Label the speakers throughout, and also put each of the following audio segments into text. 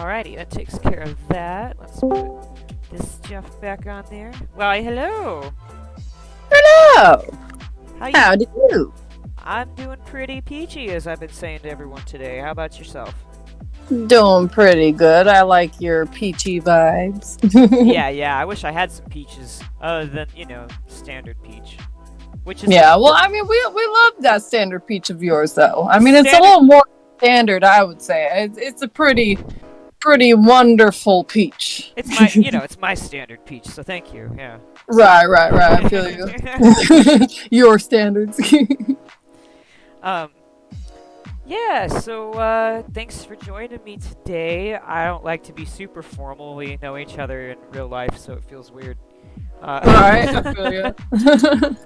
Speaker 1: Alrighty, that takes care of that. Let's put this stuff back on there. Why, hello.
Speaker 2: Hello.
Speaker 1: How you?
Speaker 2: How do you?
Speaker 1: I'm doing pretty peachy, as I've been saying to everyone today. How about yourself?
Speaker 2: Doing pretty good. I like your peachy vibes.
Speaker 1: Yeah. I wish I had some peaches other than standard peach, which is
Speaker 2: Yeah, well, I mean, we love that standard peach of yours, though. I mean, it's a
Speaker 1: standard.
Speaker 2: little more standard, I would say. It's a pretty wonderful peach.
Speaker 1: It's my standard peach. So thank you. Yeah.
Speaker 2: Right. I feel you. Your standards.
Speaker 1: um. Yeah, so thanks for joining me today. I don't like to be super formal. We know each other in real life, so it feels weird.
Speaker 2: Right, I feel you.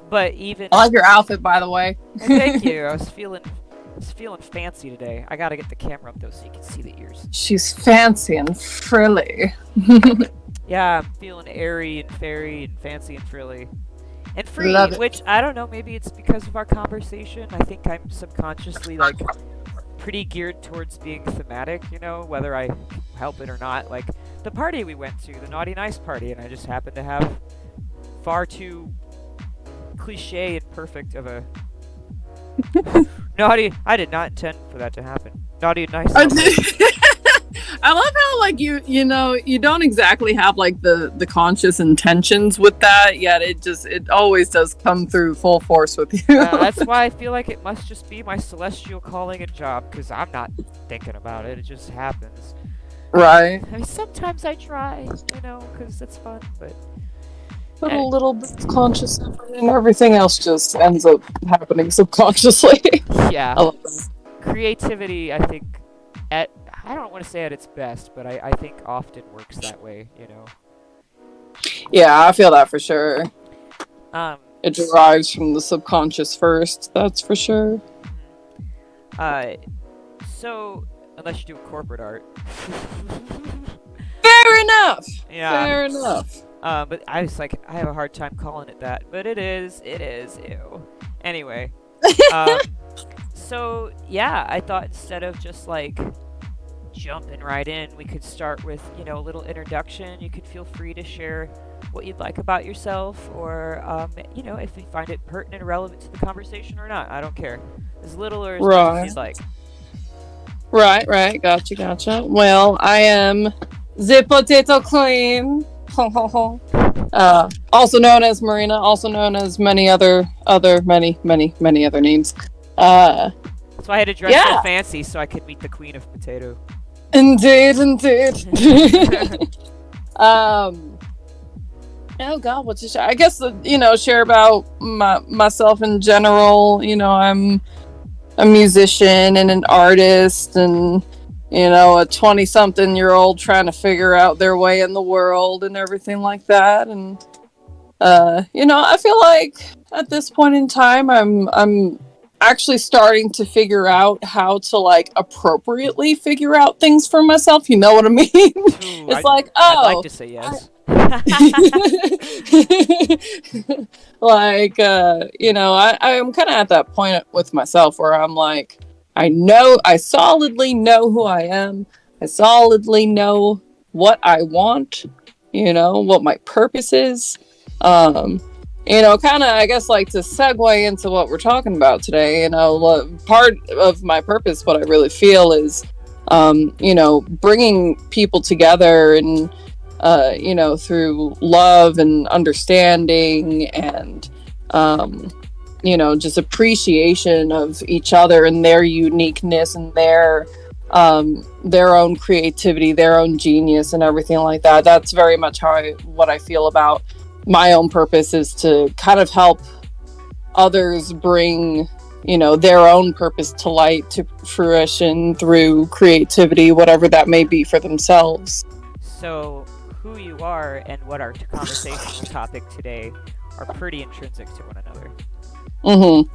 Speaker 1: But even
Speaker 2: I like your outfit, by the way.
Speaker 1: thank you. I was feeling fancy today. I gotta get the camera up though so you can see the ears.
Speaker 2: She's fancy and frilly.
Speaker 1: Yeah, I'm feeling airy and fairy and fancy and frilly. And free,
Speaker 2: Love it.
Speaker 1: which I don't know, maybe it's because of our conversation. I think I'm subconsciously pretty geared towards being thematic, whether I help it or not. Like the party we went to, the Naughty Nice party, and I just happened to have far too cliche and perfect of a naughty. I did not intend for that to happen. Naughty and nice.
Speaker 2: I love how you don't exactly have the conscious intentions with that, yet it always does come through full force with you.
Speaker 1: That's why I feel like it must just be my celestial calling and job, because I'm not thinking about it. It just happens.
Speaker 2: Right.
Speaker 1: I mean, sometimes I try, because it's fun, but
Speaker 2: Put a little bit of conscious effort and everything else just ends up happening subconsciously.
Speaker 1: yeah.
Speaker 2: I love that.
Speaker 1: Creativity, I think, I don't want to say at its best, but I think often works that way,
Speaker 2: Yeah, I feel that for sure.
Speaker 1: Um,
Speaker 2: It derives from the subconscious first, that's for sure.
Speaker 1: So, unless you do corporate art.
Speaker 2: Fair enough!
Speaker 1: Yeah.
Speaker 2: Fair enough.
Speaker 1: But I was like, I have a hard time calling it that, but it is, ew. Anyway, so yeah, I thought instead of just jumping right in, we could start with, a little introduction. You could feel free to share what you'd like about yourself, or, if you find it pertinent or relevant to the conversation or not. I don't care. As little or as much as you'd like.
Speaker 2: Right. Gotcha. Well, I am the Potato Queen. Also known as Marina, also known as many other many other names.
Speaker 1: So I had to dress so fancy so I could meet the Queen of Potato.
Speaker 2: Indeed. Oh God, what to share? I guess share about myself in general. I'm a musician and an artist, and a 20-something-year-old trying to figure out their way in the world and everything like that. And I feel like at this point in time, I'm actually starting to figure out how to appropriately figure out things for myself. You know what I mean?
Speaker 1: Ooh,
Speaker 2: I'd
Speaker 1: like to say yes.
Speaker 2: I'm kind of at that point with myself where I'm like, I solidly know who I am. I solidly know what I want, what my purpose is. Kind of, I guess, to segue into what we're talking about today, part of my purpose, what I really feel is, bringing people together and, through love and understanding and, just appreciation of each other and their uniqueness and their own creativity, their own genius and everything like that. That's very much what I feel about my own purpose, is to kind of help others bring, their own purpose to light, to fruition through creativity, whatever that may be for themselves.
Speaker 1: So who you are and what our conversation topic today are pretty intrinsic to one another.
Speaker 2: Mm-hmm.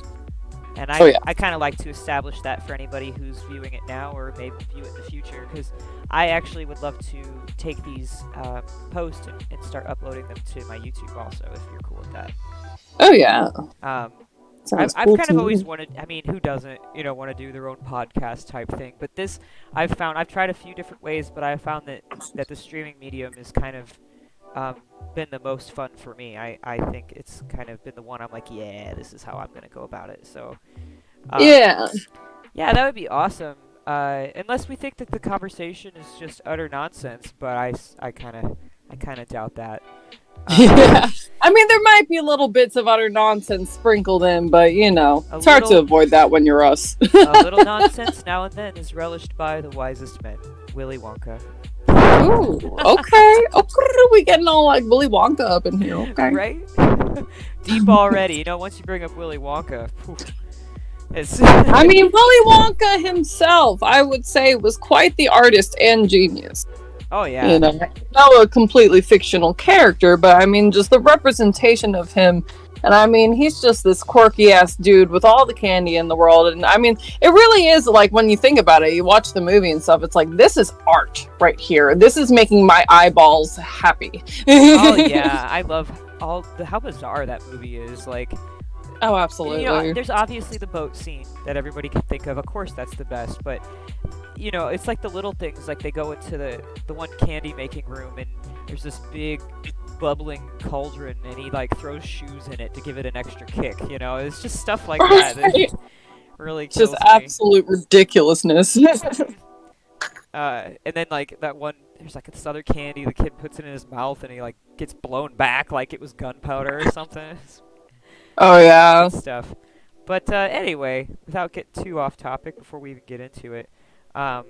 Speaker 1: And I kind of like to establish that for anybody who's viewing it now or may view it in the future, because I actually would love to take these posts and start uploading them to my YouTube also, if you're cool with that.
Speaker 2: Oh, yeah. Sounds
Speaker 1: I've
Speaker 2: cool
Speaker 1: kind
Speaker 2: to
Speaker 1: of
Speaker 2: me.
Speaker 1: always wanted. I mean, who doesn't, want to do their own podcast type thing? But this, I've tried a few different ways, but I found that the streaming medium is kind of been the most fun for me. I think it's kind of been the one I'm like, yeah, this is how I'm gonna go about it. So,
Speaker 2: Yeah.
Speaker 1: yeah, that would be awesome. Unless we think that the conversation is just utter nonsense, but I kind of doubt that.
Speaker 2: Yeah. I mean, there might be little bits of utter nonsense sprinkled in, but it's hard to avoid that when you're us.
Speaker 1: A little nonsense now and then is relished by the wisest men. Willy Wonka.
Speaker 2: Ooh, okay. Okay, we getting all like Willy Wonka up in here. Okay.
Speaker 1: Right? Deep already. Once you bring up Willy Wonka, it's.
Speaker 2: I mean, Willy Wonka himself, I would say, was quite the artist and genius.
Speaker 1: Oh yeah.
Speaker 2: Not a completely fictional character, but I mean, just the representation of him. And I mean, he's just this quirky ass dude with all the candy in the world. And I mean, it really is like when you think about it, you watch the movie and stuff, it's like, this is art right here. This is making my eyeballs happy.
Speaker 1: Oh yeah, I love how bizarre that movie is. Like,
Speaker 2: oh, absolutely.
Speaker 1: There's obviously the boat scene that everybody can think of. Of course, that's the best. But it's like the little things. Like they go into the one candy making room, and there's this big bubbling cauldron, and he like throws shoes in it to give it an extra kick. It's just stuff like that. That really kills
Speaker 2: just
Speaker 1: me.
Speaker 2: absolute ridiculousness.
Speaker 1: And then like that one, there's like this other candy the kid puts it in his mouth, and he like gets blown back like it was gunpowder or something.
Speaker 2: Oh yeah.
Speaker 1: Good stuff. But anyway, without getting too off topic before we even get into it, I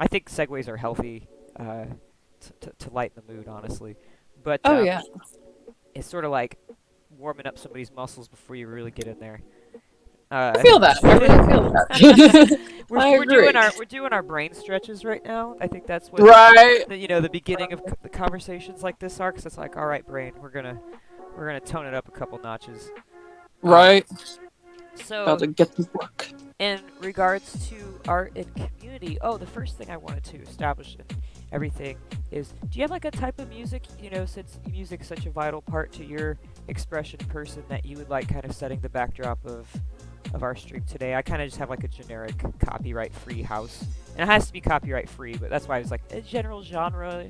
Speaker 1: think segues are healthy to lighten the mood, honestly. But
Speaker 2: yeah.
Speaker 1: It's sort of like warming up somebody's muscles before you really get in there.
Speaker 2: I feel that. I really feel that.
Speaker 1: we're doing our brain stretches right now. I think that's what
Speaker 2: right.
Speaker 1: The beginning of the conversations like this are, because it's like, all right, brain, we're gonna tone it up a couple notches.
Speaker 2: Right.
Speaker 1: So,
Speaker 2: about to get to work.
Speaker 1: In regards to art and community, the first thing I wanted to establish in everything is, do you have like a type of music, since music's such a vital part to your expression person, that you would like kind of setting the backdrop of our stream today? I kind of just have like a generic copyright-free house. And it has to be copyright-free, but that's why I was like, a general genre,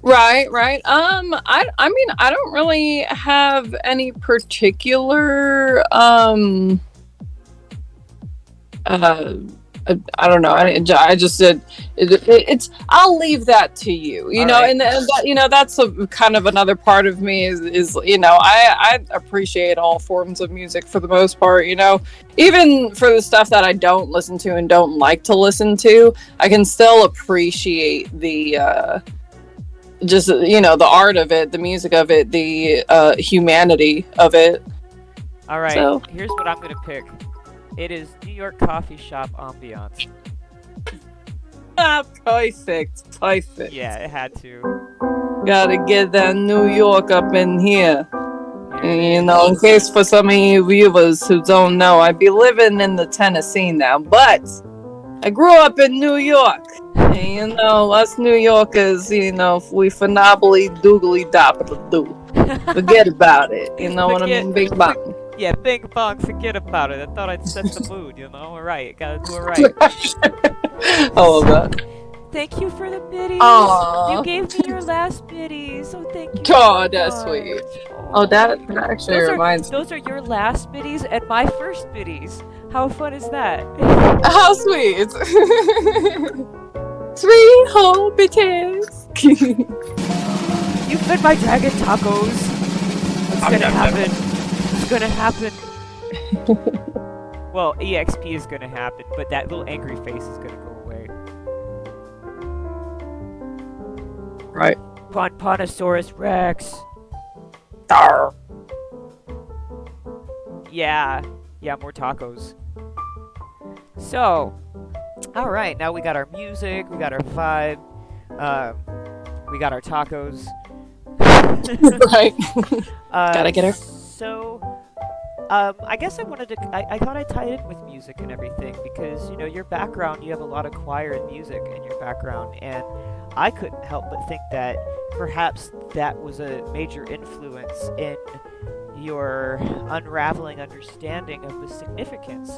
Speaker 2: Right. I mean, I don't really have any particular I don't know. I just said it's. I'll leave that to you.
Speaker 1: Right.
Speaker 2: And that, that's a kind of another part of me is I appreciate all forms of music for the most part. Even for the stuff that I don't listen to and don't like to listen to, I can still appreciate the just the art of it, the music of it, the humanity of it.
Speaker 1: All right.
Speaker 2: So.
Speaker 1: Here's what I'm gonna pick. It is New York coffee shop ambiance.
Speaker 2: Perfect.
Speaker 1: Yeah, it had to.
Speaker 2: Gotta get that New York up in here. In case for some of you viewers who don't know, I be living in the Tennessee now, but I grew up in New York. And us New Yorkers, we phenomenally doogly do. Forget about it. You know what I mean? Big bang.
Speaker 1: Yeah, bing bong, forget about it. I thought I'd set the mood, Alright, gotta do it right.
Speaker 2: All of that.
Speaker 1: Thank you for the biddies.
Speaker 2: Aww.
Speaker 1: You gave me your last biddies, so thank you.
Speaker 2: Oh, that's sweet. Oh, that actually reminds me.
Speaker 1: Those are your last biddies and my first biddies. How fun is that?
Speaker 2: How sweet. 3 whole bitches.
Speaker 1: You fed my dragon tacos. What's gonna happen? It's gonna happen. Well, EXP is gonna happen, but that little angry face is gonna go away.
Speaker 2: Right.
Speaker 1: Ponponosaurus Rex.
Speaker 2: Arr.
Speaker 1: Yeah, more tacos. So, alright, now we got our music, we got our vibe, we got our tacos.
Speaker 2: Right. Gotta get her.
Speaker 1: So, I guess I wanted to, I thought I'd tie it in with music and everything, because, your background, you have a lot of choir and music in your background, and I couldn't help but think that perhaps that was a major influence in, your unraveling understanding of the significance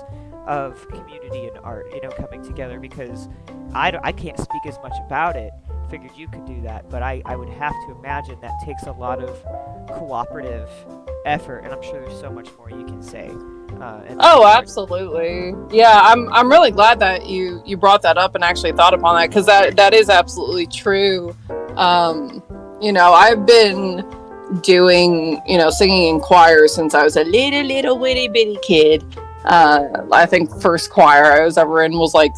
Speaker 1: of community and art, coming together, because I can't speak as much about it. Figured you could do that, but I would have to imagine that takes a lot of cooperative effort, and I'm sure there's so much more you can say.
Speaker 2: Oh, absolutely. Yeah, I'm really glad that you brought that up and actually thought upon that, because that is absolutely true. I've been doing, singing in choir since I was a little witty bitty kid. I think first choir I was ever in was like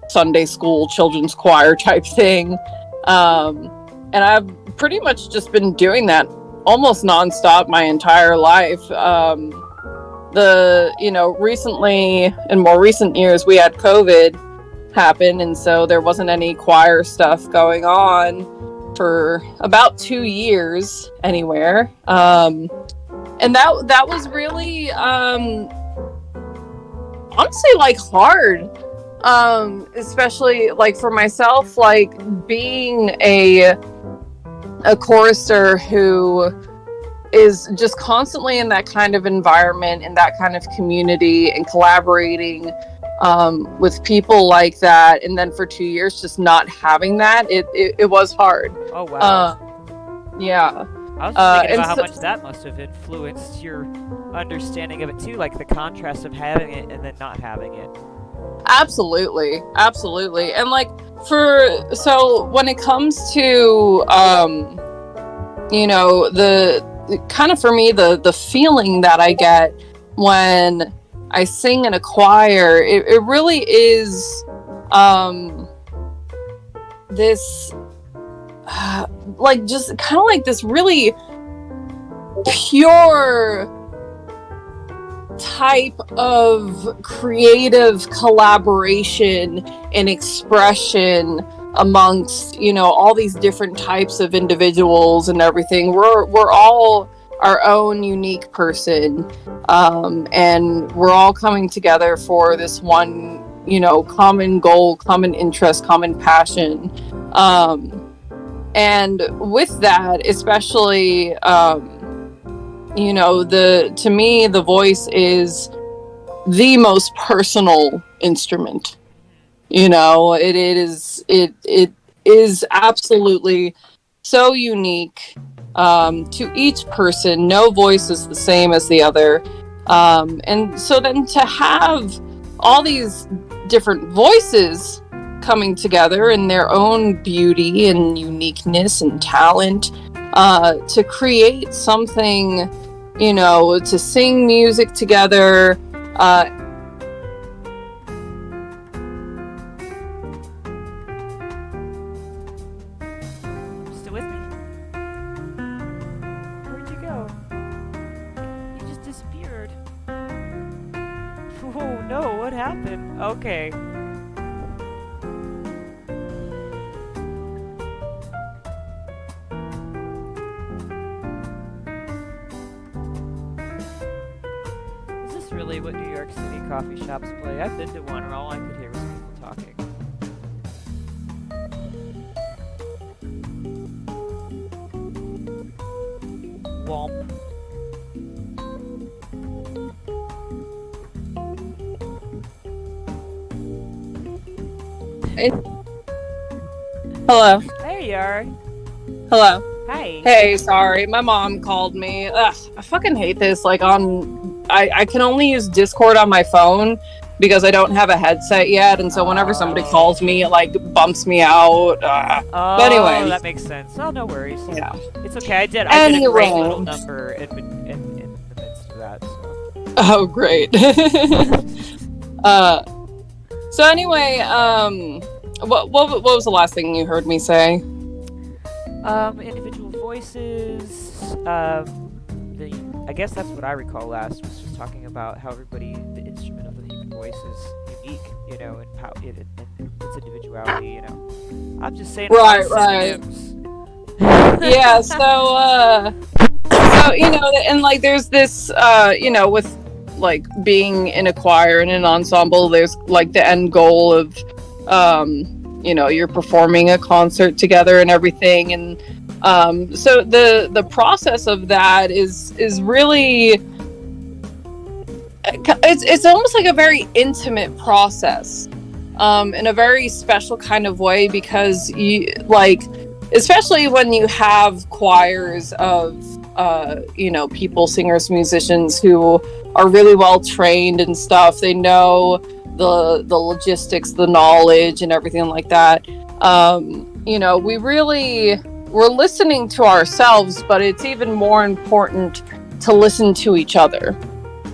Speaker 2: Sunday school children's choir type thing. And I've pretty much just been doing that almost nonstop my entire life. Recently, in more recent years, we had COVID happen, and so there wasn't any choir stuff going on for about 2 years anywhere. And that was really, honestly, like, hard. Especially like for myself, like being a chorister who is just constantly in that kind of environment, in that kind of community, and collaborating with people like that, and then for 2 years just not having that, it was hard.
Speaker 1: Oh wow.
Speaker 2: Yeah.
Speaker 1: I was just thinking about how much that must have influenced your understanding of it too, like the contrast of having it and then not having it.
Speaker 2: Absolutely. And like so when it comes to the kind of, for me, the feeling that I get when I sing in a choir, it really is this like just kind of like this really pure type of creative collaboration and expression amongst all these different types of individuals and everything. We're all our own unique person, and we're all coming together for this one common goal, common interest, common passion, and with that, especially to me, the voice is the most personal instrument. It is absolutely so unique to each person. No voice is the same as the other. And so then to have all these different voices coming together in their own beauty and uniqueness and talent, to create something, to sing music together,
Speaker 1: Still with me? Where'd you go? You just disappeared. Oh no, what happened? Okay. Really what New York City coffee shops play? I've been to one and all I could hear was people talking. Womp.
Speaker 2: Hello.
Speaker 1: There you are.
Speaker 2: Hello.
Speaker 1: Hi.
Speaker 2: Hey, sorry, my mom called me. Ugh, I fucking hate this. Like, I can only use Discord on my phone because I don't have a headset yet, and so whenever somebody calls me, it like bumps me out. But anyway,
Speaker 1: that makes sense. Oh, no worries.
Speaker 2: Yeah,
Speaker 1: it's okay. I did a great little number in the midst of that. So.
Speaker 2: Oh, great. So anyway, what was the last thing you heard me say?
Speaker 1: Individual voices. I guess that's what I recall last, was just talking about how the instrument of the human voice is unique, and how its individuality, I'm just saying.
Speaker 2: Right. Yeah, so and like there's this, with like being in a choir and an ensemble, there's like the end goal of, you're performing a concert together and everything, and So the process of that is really, it's almost like a very intimate process, in a very special kind of way, because you like, especially when you have choirs of people, singers, musicians who are really well trained and stuff. They know the logistics, the knowledge, and everything like that. We're listening to ourselves, but it's even more important to listen to each other.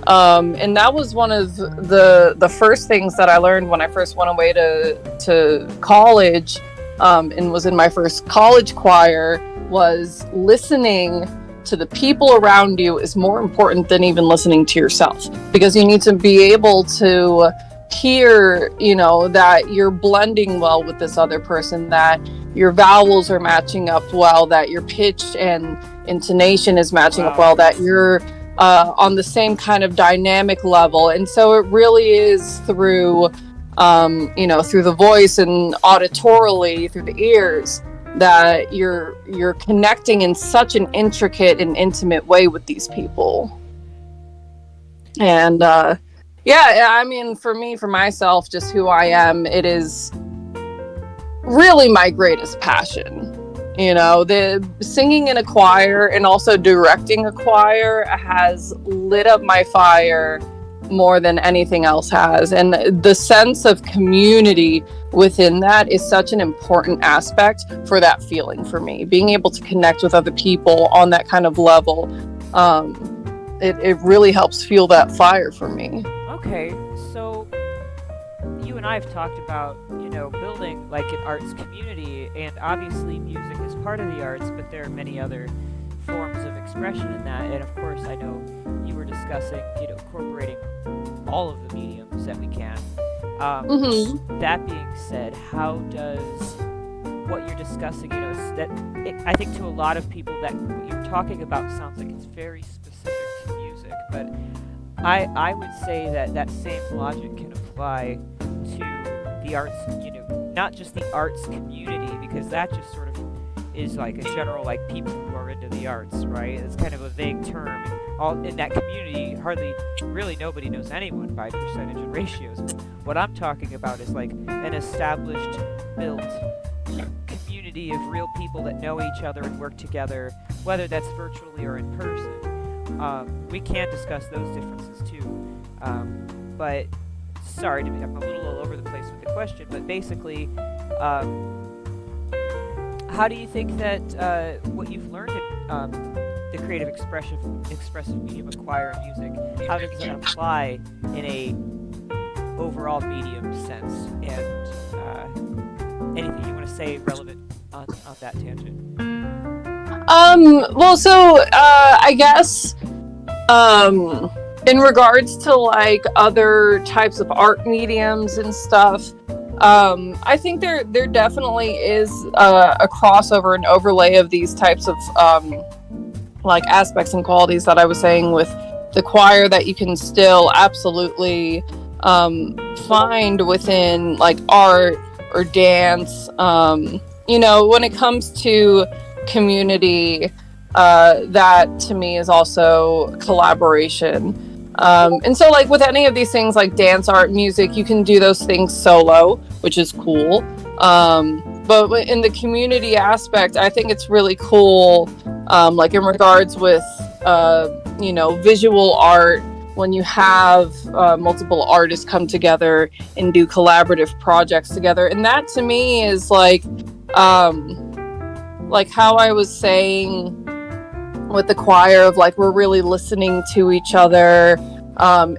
Speaker 2: And that was one of the first things that I learned when I first went away to college, and was in my first college choir, was listening to the people around you is more important than even listening to yourself, because you need to be able to hear, that you're blending well with this other person, that your vowels are matching up well, that your pitch and intonation is matching up well, that you're on the same kind of dynamic level. And so it really is through through the voice and auditorily through the ears that you're connecting in such an intricate and intimate way with these people. And for myself, just who I am, it is really my greatest passion. The singing in a choir and also directing a choir has lit up my fire more than anything else has. And the sense of community within that is such an important aspect for that feeling for me. Being able to connect with other people on that kind of level, it really helps fuel that fire for me.
Speaker 1: Okay, so you and I have talked about, building like an arts community, and obviously music is part of the arts, but there are many other forms of expression in that. And of course, I know you were discussing, incorporating all of the mediums that we can. That being said, how does what you're discussing, I think to a lot of people that what you're talking about sounds like it's very specific to music, but I would say that same logic can apply to the arts, not just the arts community, because that just sort of is like a general, like, people who are into the arts, right? It's kind of a vague term. All in that community, really nobody knows anyone by percentage and ratios. What I'm talking about is like an established, built community of real people that know each other and work together, whether that's virtually or in person. We can discuss those differences too. But sorry, I'm a little all over the place with the question, but basically, how do you think that what you've learned in the creative expressive medium of choir and music, how does that apply in a overall medium sense? And anything you want to say relevant on that tangent?
Speaker 2: I guess in regards to like other types of art mediums and stuff, I think there definitely is a crossover and overlay of these types of like aspects and qualities that I was saying with the choir, that you can still absolutely find within like art or dance. When it comes to community, that to me is also collaboration. And so like with any of these things like dance, art, music, you can do those things solo, which is cool. But in the community aspect, I think it's really cool, like in regards with, visual art, when you have multiple artists come together and do collaborative projects together. And that to me is like how I was saying with the choir of like, we're really listening to each other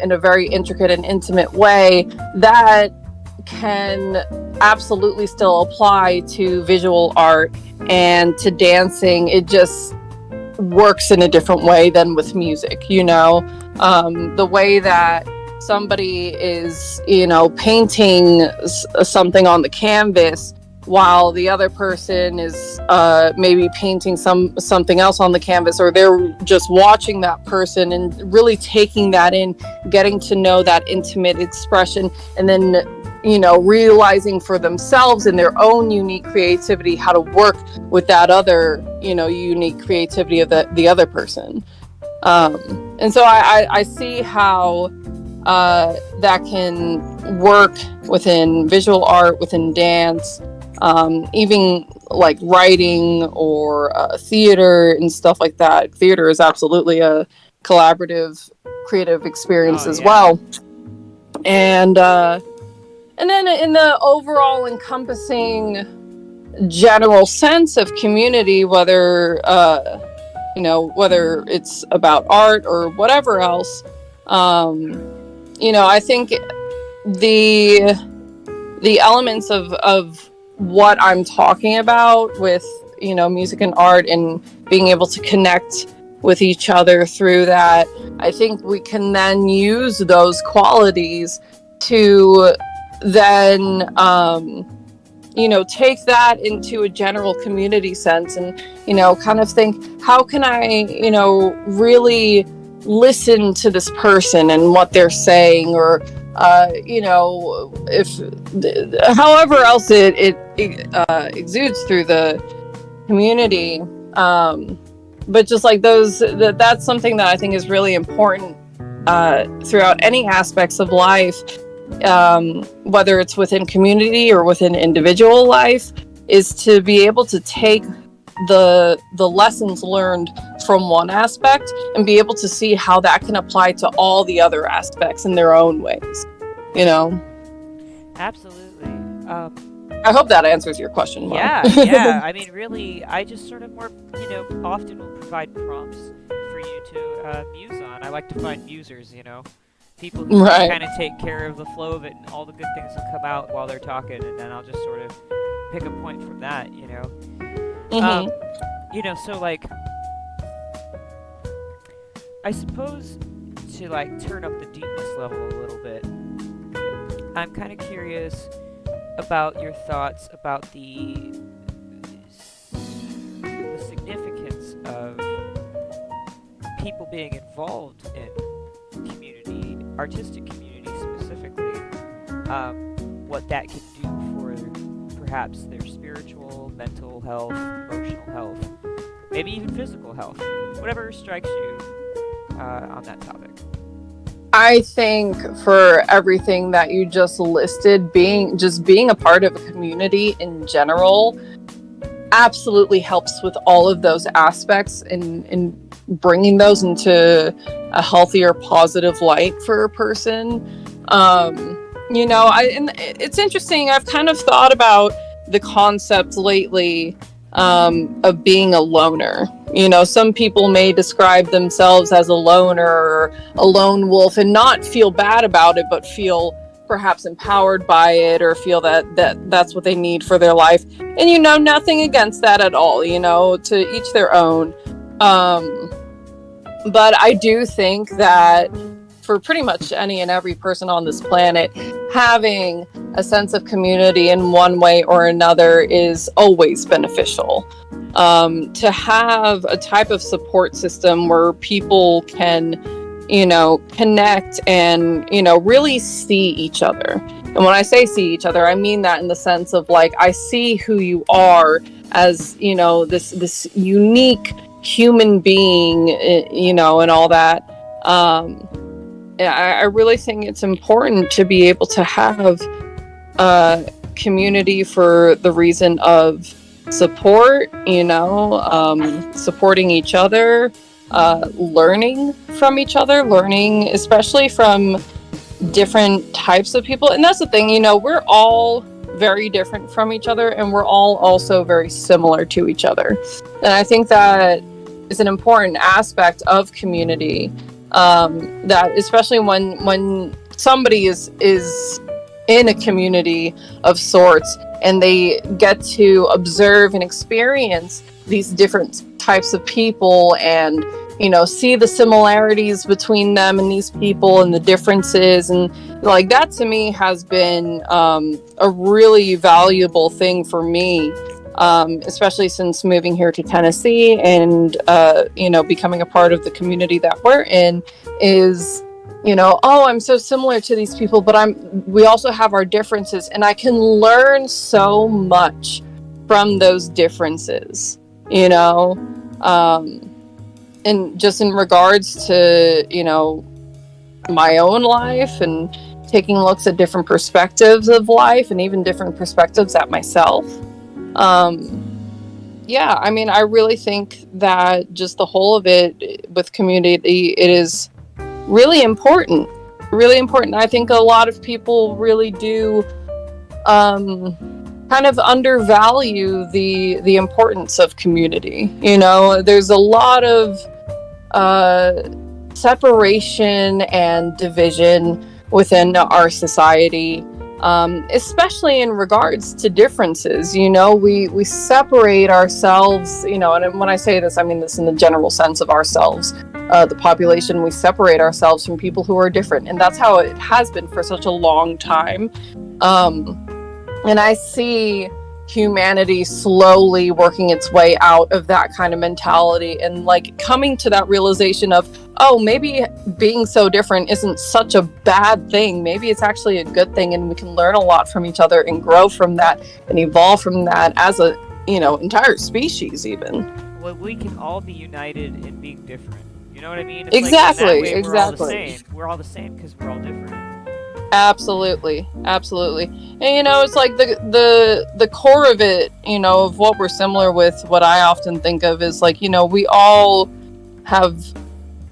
Speaker 2: in a very intricate and intimate way, that can absolutely still apply to visual art and to dancing. It just works in a different way than with music, the way that somebody is, painting something on the canvas while the other person is maybe painting something else on the canvas, or they're just watching that person and really taking that in, getting to know that intimate expression, and then realizing for themselves in their own unique creativity how to work with that other, unique creativity of the other person. And so I see how that can work within visual art, within dance, even like writing or theater and stuff like that. Theater is absolutely a collaborative, creative experience as well. And then in the overall encompassing general sense of community, whether it's about art or whatever else, I think the elements of what I'm talking about with, music and art and being able to connect with each other through that, I think we can then use those qualities to then, take that into a general community sense and, kind of think, how can I, really listen to this person and what they're saying, or, if however else it exudes through the community. But just like that's something that I think is really important throughout any aspects of life, whether it's within community or within individual life, is to be able to take the lessons learned from one aspect and be able to see how that can apply to all the other aspects in their own ways.
Speaker 1: Absolutely.
Speaker 2: I hope that answers your question. Mom.
Speaker 1: Yeah. I mean, really, I just sort of more, often will provide prompts for you to muse on. I like to find musers, people who kind of take care of the flow of it, and all the good things will come out while they're talking, and then I'll just sort of pick a point from that, So like, I suppose to like turn up the deepness level a little bit, I'm kind of curious about your thoughts about the significance of people being involved in community, artistic community specifically, what that can do for perhaps their spiritual, mental health, emotional health, maybe even physical health, whatever strikes you on that topic.
Speaker 2: I think for everything that you just listed, being a part of a community in general absolutely helps with all of those aspects in bringing those into a healthier, positive light for a person. It's interesting. I've kind of thought about the concept lately of being a loner. Some people may describe themselves as a loner or a lone wolf and not feel bad about it, but feel perhaps empowered by it, or feel that's what they need for their life. And nothing against that at all, to each their own. But I do think that for pretty much any and every person on this planet, having a sense of community in one way or another is always beneficial. To have a type of support system where people can, connect and, really see each other. And when I say see each other, I mean that in the sense of like, I see who you are as, this unique human being, and all that. I really think it's important to be able to have a community for the reason of support, supporting each other, learning from each other, learning especially from different types of people. And that's the thing, we're all very different from each other, and we're all also very similar to each other. And I think that is an important aspect of community. That especially when somebody is in a community of sorts and they get to observe and experience these different types of people and see the similarities between them and these people and the differences, and like that to me has been a really valuable thing for me, especially since moving here to Tennessee and becoming a part of the community that we're in, is oh, I'm so similar to these people, but we also have our differences, and I can learn so much from those differences, and just in regards to, my own life and taking looks at different perspectives of life and even different perspectives at myself. Yeah, I mean, I really think that just the whole of it with community, it is really important. Really important. I think a lot of people really do kind of undervalue the importance of community. There's a lot of separation and division within our society, especially in regards to differences. We separate ourselves, and when I say this, I mean this in the general sense of ourselves, the population. We separate ourselves from people who are different, and that's how it has been for such a long time. And I see humanity slowly working its way out of that kind of mentality and like coming to that realization of, oh, maybe being so different isn't such a bad thing. Maybe it's actually a good thing, and we can learn a lot from each other and grow from that and evolve from that as a, entire species even.
Speaker 1: Well, we can all be united in being different. You know what I mean?
Speaker 2: It's exactly,
Speaker 1: like,
Speaker 2: exactly.
Speaker 1: We're all the same because we're all different.
Speaker 2: Absolutely. And it's like the core of it, of what we're similar with, what I often think of is like, we all have,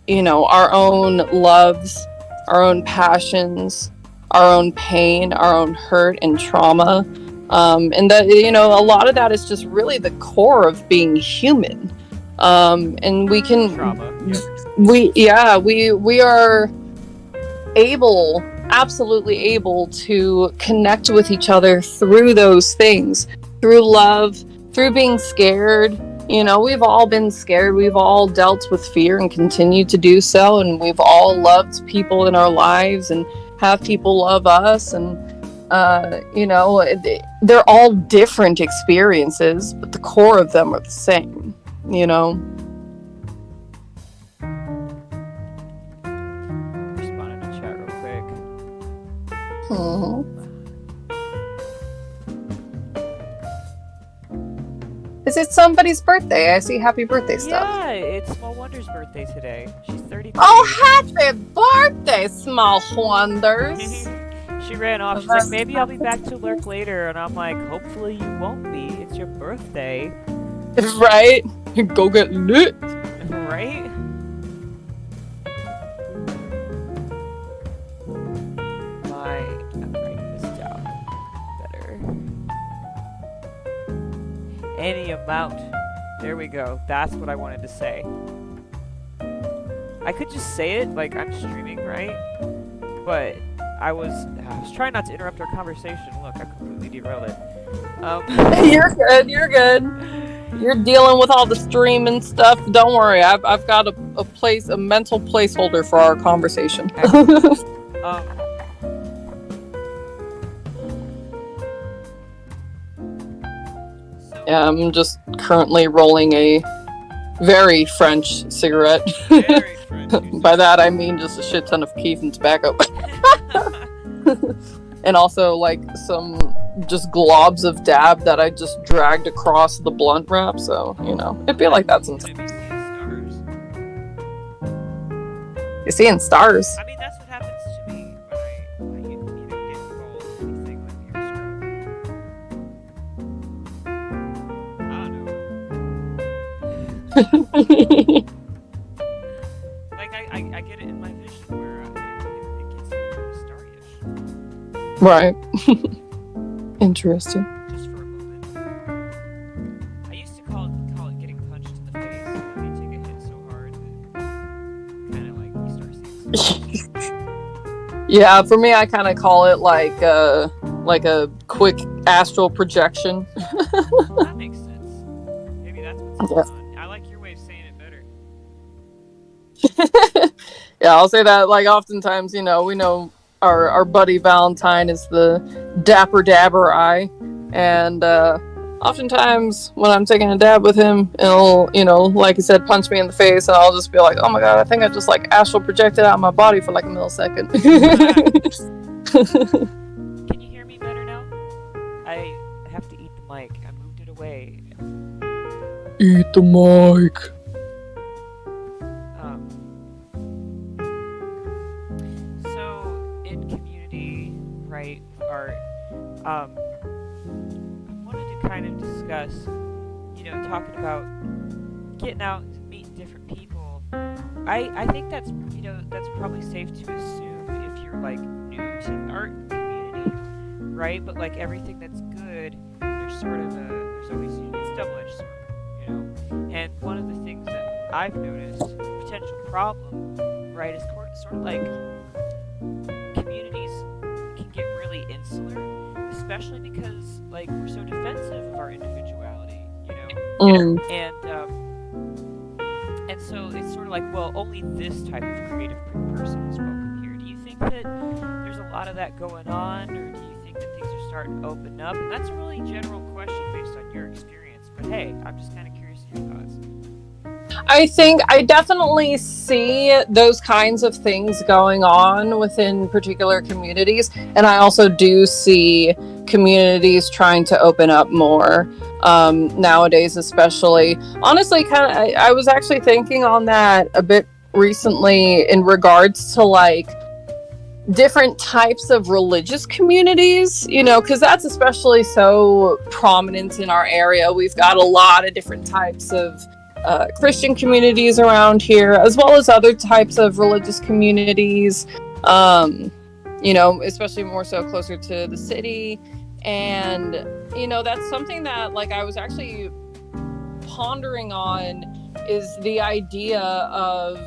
Speaker 2: our own loves, our own passions, our own pain, our own hurt and trauma. And that, a lot of that is just really the core of being human. And we can,
Speaker 1: trauma.
Speaker 2: we are absolutely able to connect with each other through those things, through love, through being scared. We've all been scared. We've all dealt with fear and continue to do so. And we've all loved people in our lives and have people love us. And, they're all different experiences, but the core of them are the same,
Speaker 1: Responding to chat real quick.
Speaker 2: Mm-hmm. Is it somebody's birthday? I see happy birthday stuff.
Speaker 1: Yeah, it's Small Wonder's birthday today. She's 33.
Speaker 2: Oh, happy birthday, Small Wonders.
Speaker 1: She ran off. She's like, maybe I'll be back to lurk later. And I'm like, hopefully you won't be. It's your birthday.
Speaker 2: Right? Go get lit.
Speaker 1: Right? I'm writing this down better. Any amount. There we go. That's what I wanted to say. I could just say it like I'm streaming, right? But I was trying not to interrupt our conversation. Look, I completely derailed it.
Speaker 2: You're good. You're dealing with all the streaming stuff. Don't worry. I've got a mental placeholder for our conversation. Yeah, I'm just currently rolling a very French cigarette.
Speaker 1: Very French.
Speaker 2: By that I mean just a shit ton of keef and tobacco. And also like some just globs of dab that I just dragged across the blunt wrap, so it'd be like that sometimes. You're seeing stars.
Speaker 1: I mean, that's what happens to me when I either get cold or anything like you're stroke. Like I get it in my vision where it gets a little starry-ish.
Speaker 2: Right. Interesting.
Speaker 1: Just for a moment. I used to call it getting punched in the face when you take a hit so hard that kind of like you start seeing.
Speaker 2: Yeah, for me I kind of call it like a quick astral projection.
Speaker 1: That makes sense. Maybe that's what's going on. I like your way of saying it better.
Speaker 2: Yeah, I'll say that like oftentimes, we know our buddy Valentine is the dapper dabber eye, and oftentimes when I'm taking a dab with him, he'll, like I said, punch me in the face, and I'll just be like, oh my god, I think I just like astral projected out of my body for like a millisecond.
Speaker 1: Can you hear me better now? I have to eat the mic. I moved it away.
Speaker 2: Eat the mic.
Speaker 1: So in community, right, art, I wanted to kind of discuss, talking about getting out and meeting different people. I think that's probably safe to assume if you're like new to the art community, right? But like everything that's good, there's always it's double-edged sword, And one of the things that I've noticed, potential problem, right, is sort of like communities can get really insular, especially because like we're so defensive of our individuality, and so it's sort of like, well, only this type of creative person is welcome here. Do you think that there's a lot of that going on, or do you think that things are starting to open up? And that's a really general question based on your experience. But hey, I'm just kind of curious of your thoughts.
Speaker 2: I think I definitely see those kinds of things going on within particular communities, and I also do see communities trying to open up more nowadays, especially. Honestly, I was actually thinking on that a bit recently in regards to like different types of religious communities, because that's especially so prominent in our area. We've got a lot of different types of Christian communities around here, as well as other types of religious communities, especially more so closer to the city. And, that's something that like I was actually pondering on, is the idea of,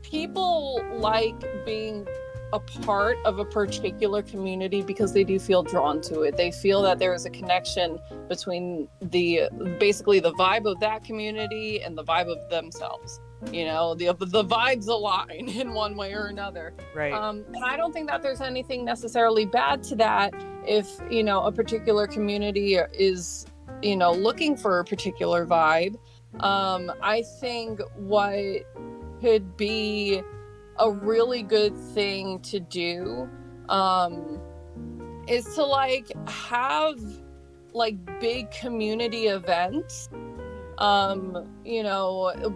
Speaker 2: people like being a part of a particular community because they do feel drawn to it. They feel that there is a connection between basically the vibe of that community and the vibe of themselves. The vibes align in one way or another.
Speaker 1: Right.
Speaker 2: And I don't think that there's anything necessarily bad to that if, a particular community is, looking for a particular vibe. I think what could be a really good thing to do is to like have like big community events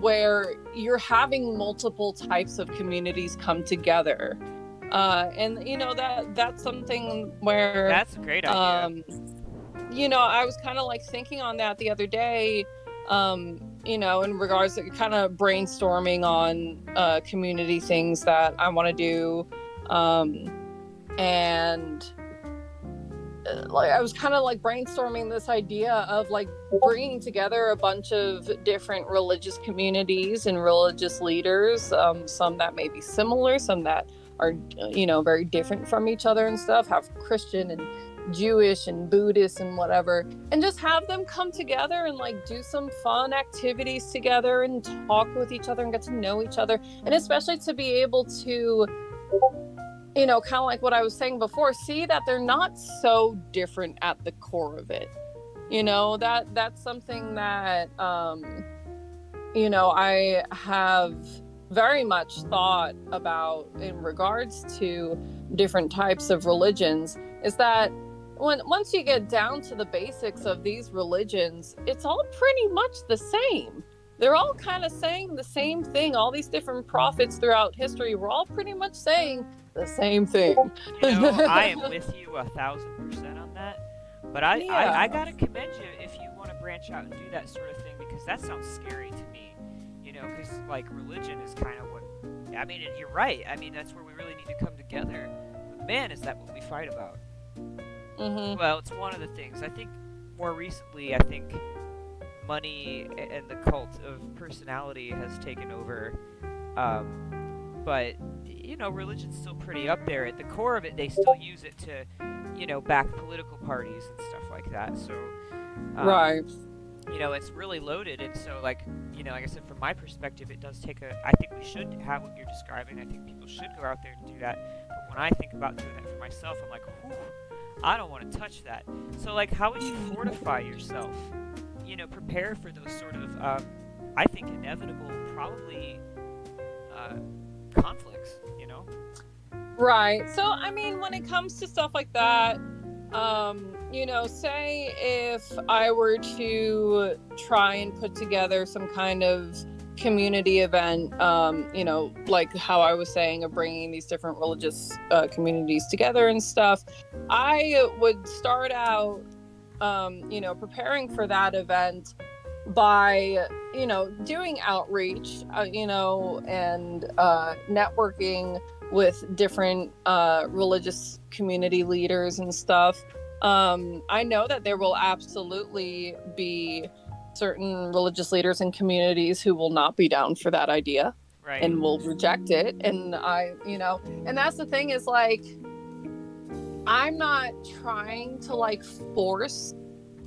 Speaker 2: where you're having multiple types of communities come together, and that's something where
Speaker 1: that's a great idea.
Speaker 2: I was kind of like thinking on that the other day, in regards to kind of brainstorming on community things that I want to do, and like I was kind of like brainstorming this idea of like bringing together a bunch of different religious communities and religious leaders, some that may be similar, some that are very different from each other and stuff, have Christian and Jewish and Buddhist and whatever, and just have them come together and like do some fun activities together and talk with each other and get to know each other, and especially to be able to kind of like what I was saying before, see that they're not so different at the core of it. That's something that I have very much thought about in regards to different types of religions, is that once you get down to the basics of these religions, it's all pretty much the same. They're all kind of saying the same thing. All these different prophets throughout history were all pretty much saying the same thing.
Speaker 1: I am with you 1,000% on that. But I gotta commend you if you want to branch out and do that sort of thing, because that sounds scary to me. Because like religion is kind of what. I mean, you're right. I mean, that's where we really need to come together. But man, is that what we fight about?
Speaker 2: Mm-hmm.
Speaker 1: Well, it's one of the things. I think more recently, money and the cult of personality has taken over. But religion's still pretty up there. At the core of it, they still use it to, back political parties and stuff like that. So,
Speaker 2: right.
Speaker 1: It's really loaded, and so like I said, from my perspective, it does take I think we should have what you're describing. I think people should go out there and do that. But when I think about doing that for myself, I'm like, whew, I don't want to touch that. So, like, how would you fortify yourself? Prepare for those sort of, I think, inevitable, probably, conflicts,
Speaker 2: Right. So, I mean, when it comes to stuff like that, say if I were to try and put together some kind of community event, like how I was saying of bringing these different religious communities together and stuff, I would start out, preparing for that event by, doing outreach, and networking with different religious community leaders and stuff. I know that there will absolutely be certain religious leaders and communities who will not be down for that idea,
Speaker 1: right,
Speaker 2: and will reject it. And and that's the thing is, like, I'm not trying to like force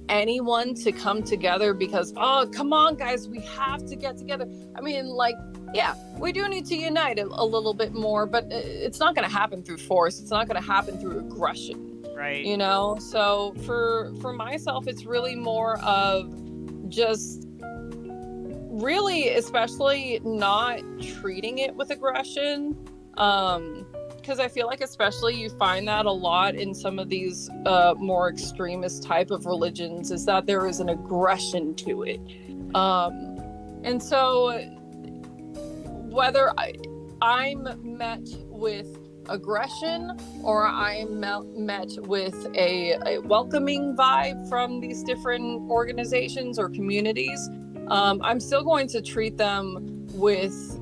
Speaker 2: anyone to come together because, oh, come on guys, we have to get together. I mean, like, yeah, we do need to unite a little bit more, but it's not going to happen through force. It's not going to happen through aggression,
Speaker 1: right.
Speaker 2: So for myself, it's really more of just really, especially not treating it with aggression, because I feel like especially you find that a lot in some of these more extremist type of religions, is that there is an aggression to it. And so whether I'm met with aggression or I'm met with a welcoming vibe from these different organizations or communities, I'm still going to treat them with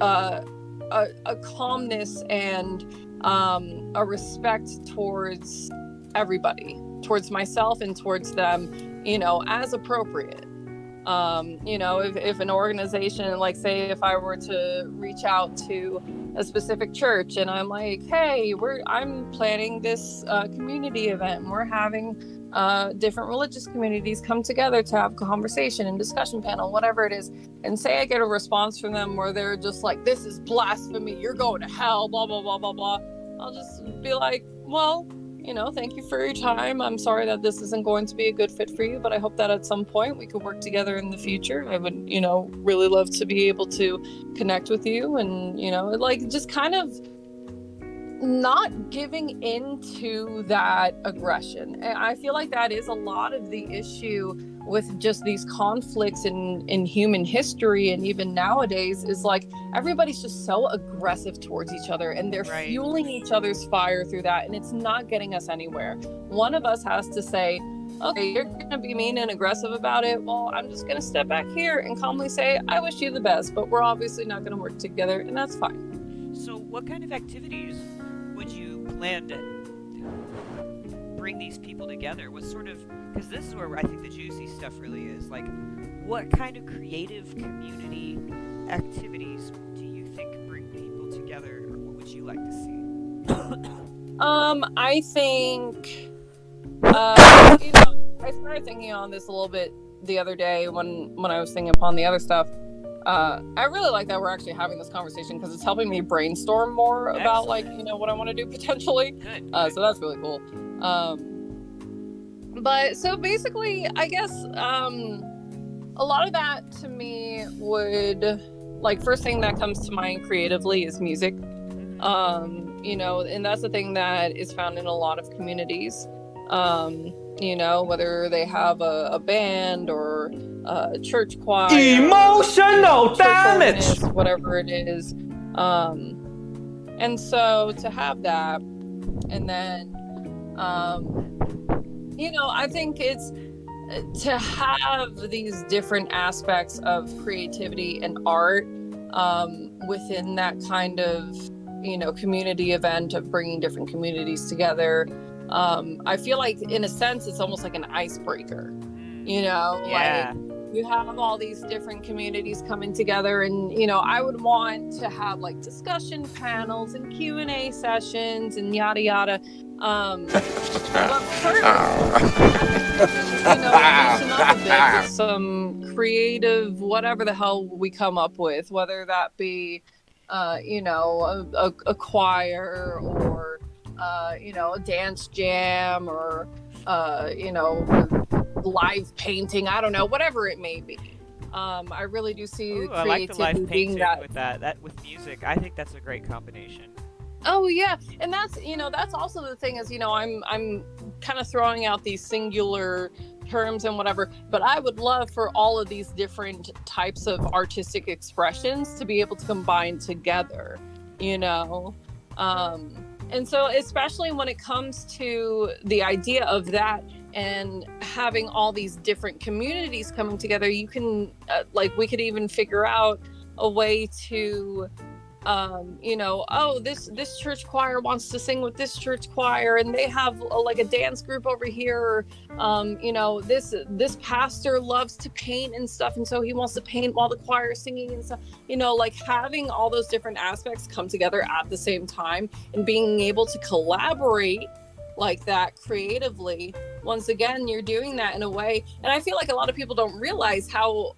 Speaker 2: a calmness and a respect towards everybody, towards myself and towards them, as appropriate. If an organization, like say if I were to reach out to a specific church and I'm like, hey, I'm planning this community event and we're having different religious communities come together to have a conversation and discussion panel, whatever it is, and say I get a response from them where they're just like, this is blasphemy, you're going to hell, blah blah blah blah blah, I'll just be like, well, thank you for your time. I'm sorry that this isn't going to be a good fit for you, but I hope that at some point we could work together in the future. I would, really love to be able to connect with you and, like just kind of not giving into that aggression. And I feel like that is a lot of the issue with just these conflicts in human history, and even nowadays, is like everybody's just so aggressive towards each other and they're
Speaker 1: right.
Speaker 2: fueling each other's fire through that, and it's not getting us anywhere. One of us has to say, okay, you're gonna be mean and aggressive about it, well, I'm just gonna step back here and calmly say, I wish you the best, but we're obviously not gonna work together, and that's fine.
Speaker 1: So what kind of activities would you plan to bring these people together? What sort of, because this is where I think the juicy stuff really is, like, what kind of creative community activities do you think bring people together, or what would you like to see?
Speaker 2: I think I started thinking on this a little bit the other day when I was thinking upon the other stuff. I really like that we're actually having this conversation because it's helping me brainstorm more about like, what I want to do potentially.
Speaker 1: Good.
Speaker 2: So that's really cool. But so basically, I guess a lot of that to me would, like, first thing that comes to mind creatively is music. And that's the thing that is found in a lot of communities. Whether they have a band or a church choir,
Speaker 3: emotional damage,
Speaker 2: whatever it is. And so to have that, and then, I think it's to have these different aspects of creativity and art within that kind of, community event of bringing different communities together. I feel like in a sense it's almost like an icebreaker,
Speaker 1: Yeah.
Speaker 2: like you have all these different communities coming together, and I would want to have like discussion panels and Q&A sessions and yada yada. But first, loosen up a bit with some creative whatever the hell we come up with, whether that be a choir or a dance jam or live painting. I don't know, whatever it may be. I really do see
Speaker 1: Ooh, I like the live
Speaker 2: creativity being
Speaker 1: painting
Speaker 2: that.
Speaker 1: with that with music. I think that's a great combination.
Speaker 2: Oh yeah, and that's also the thing is I'm kind of throwing out these singular terms and whatever, but I would love for all of these different types of artistic expressions to be able to combine together, and so especially when it comes to the idea of that and having all these different communities coming together, you can we could even figure out a way to this church choir wants to sing with this church choir and they have a dance group over here, this pastor loves to paint and stuff, and so he wants to paint while the choir is singing and stuff, having all those different aspects come together at the same time and being able to collaborate like that creatively. Once again, you're doing that in a way, and I feel like a lot of people don't realize how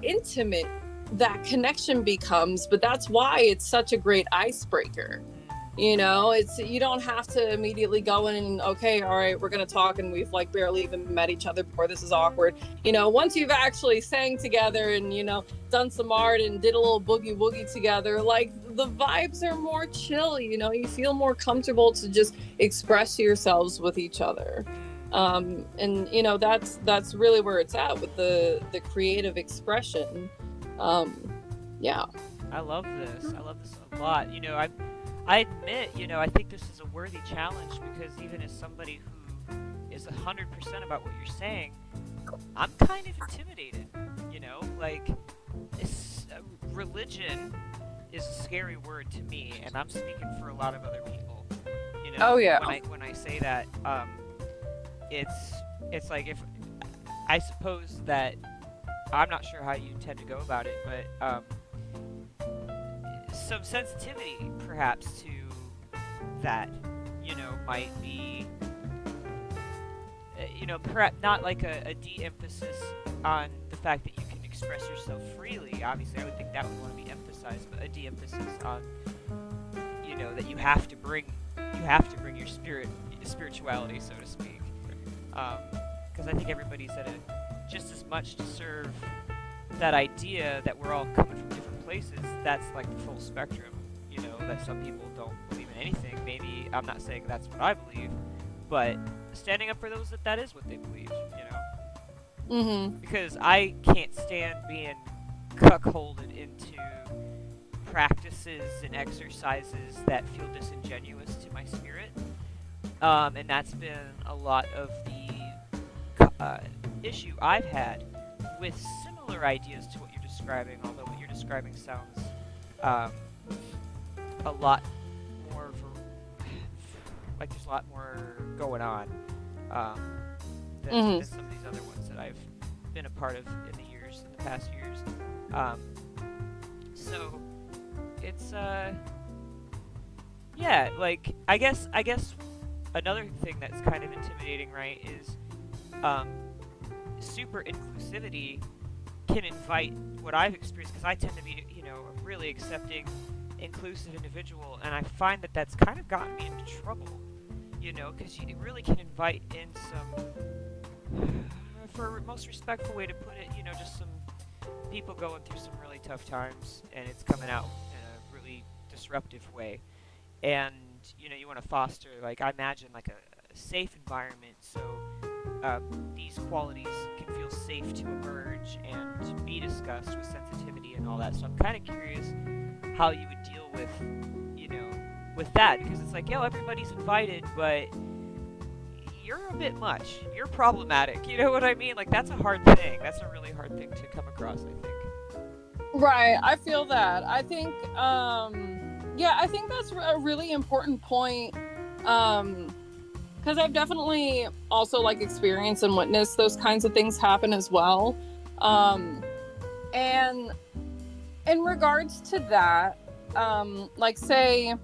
Speaker 2: intimate that connection becomes, but that's why it's such a great icebreaker. It's, you don't have to immediately go in and, okay, all right, we're gonna talk, and we've barely even met each other before. This is awkward. Once you've actually sang together and done some art and did a little boogie woogie together, the vibes are more chill. You feel more comfortable to just express yourselves with each other. And that's really where it's at with the creative expression. Yeah.
Speaker 1: I love this a lot. I admit, I think this is a worthy challenge, because even as somebody who is 100% about what you're saying, I'm kind of intimidated. Religion is a scary word to me, and I'm speaking for a lot of other people.
Speaker 2: Oh yeah.
Speaker 1: When I say that, it's like, if I suppose that I'm not sure how you tend to go about it, but some sensitivity perhaps to that, might be, perhaps not like a de-emphasis on the fact that you can express yourself freely. Obviously, I would think that would want to be emphasized, but a de-emphasis on, that you have to bring your spirituality, so to speak, because I think everybody's at just as much to serve that idea that we're all coming from different places. That's like the full spectrum, that some people don't believe in anything. Maybe, I'm not saying that's what I believe, but standing up for those that is what they believe,
Speaker 2: Mm-hmm.
Speaker 1: Because I can't stand being cuckolded into practices and exercises that feel disingenuous to my spirit. And that's been a lot of the issue I've had with similar ideas to what you're describing, although what you're describing sounds a lot more like there's a lot more going on than some of these other ones that I've been a part of in the past years. So it's I guess another thing that's kind of intimidating, right, is super inclusivity can invite what I've experienced, because I tend to be, a really accepting, inclusive individual, and I find that that's kind of gotten me into trouble, because it really can invite in some, for a most respectful way to put it, just some people going through some really tough times, and it's coming out in a really disruptive way, and, you want to foster, I imagine, a safe environment, so these qualities can feel safe to emerge and be discussed with sensitivity and all that. So I'm kind of curious how you would deal with, with that, because it's like, everybody's invited, but you're a bit much. You're problematic. You know what I mean? That's a hard thing. That's a really hard thing to come across, I think.
Speaker 2: Right. I feel that. I think, I think that's a really important point. Because I've definitely also experienced and witnessed those kinds of things happen as well. And in regards to that, say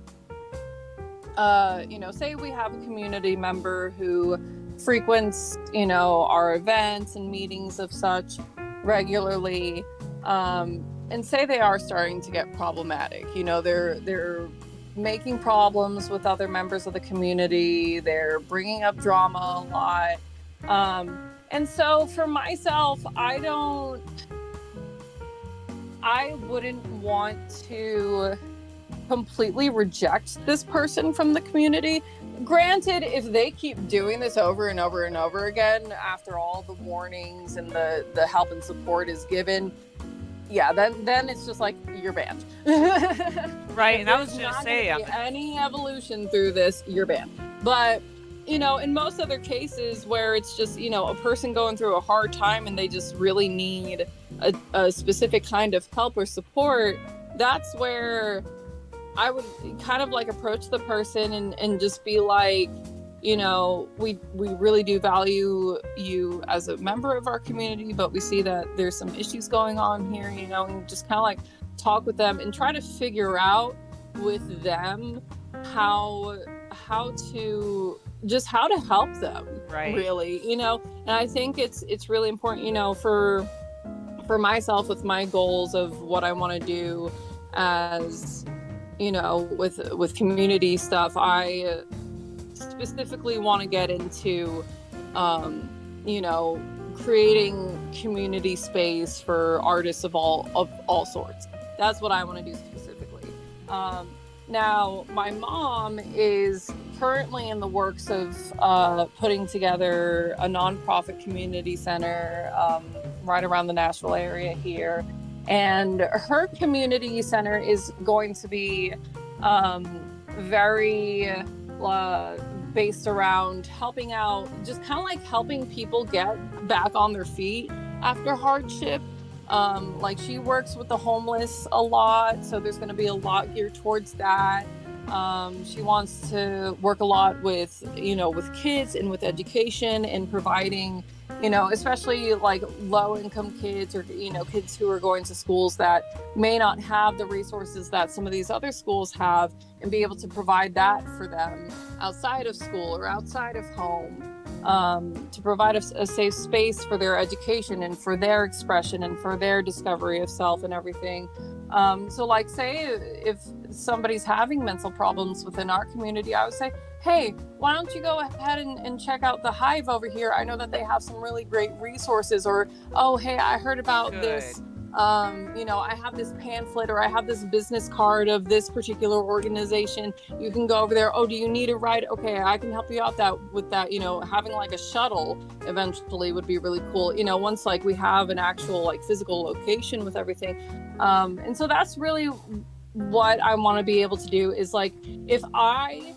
Speaker 2: we have a community member who frequents, our events and meetings of such regularly, and say they are starting to get problematic. They're making problems with other members of the community. They're bringing up drama a lot. And so for myself, I wouldn't want to completely reject this person from the community. Granted, if they keep doing this over and over and over again after all the warnings and the help and support is given, yeah, then it's just like, you're banned.
Speaker 1: Right, and I was gonna say,
Speaker 2: any evolution through this, you're banned. But in most other cases where it's just a person going through a hard time and they just really need a specific kind of help or support, that's where I would kind of like approach the person and just be like, we really do value you as a member of our community, but we see that there's some issues going on here, and just kind of like talk with them and try to figure out with them how to help them,
Speaker 1: right?
Speaker 2: Really, and I think it's really important, for myself with my goals of what I want to do as with community stuff. I specifically want to get into creating community space for artists of all sorts. That's what I want to do specifically. Now my mom is currently in the works of putting together a nonprofit community center right around the Nashville area here. And her community center is going to be very based around helping out, just kind of like helping people get back on their feet after hardship. Like she works with the homeless a lot, so there's going to be a lot geared towards that. She wants to work a lot with kids and with education and providing, especially like low income kids or, kids who are going to schools that may not have the resources that some of these other schools have, and be able to provide that for them outside of school or outside of home, to provide a safe space for their education and for their expression and for their discovery of self and everything. So like, say if somebody's having mental problems within our community, I would say, hey, why don't you go ahead and check out the Hive over here? I know that they have some really great resources. Or, oh, hey, I heard about this. I have this pamphlet, or I have this business card of this particular organization. You can go over there. Oh, do you need a ride? Okay, I can help you out with that. Having like a shuttle eventually would be really cool. Once like we have an actual like physical location with everything. And so that's really what I want to be able to do, is like, if I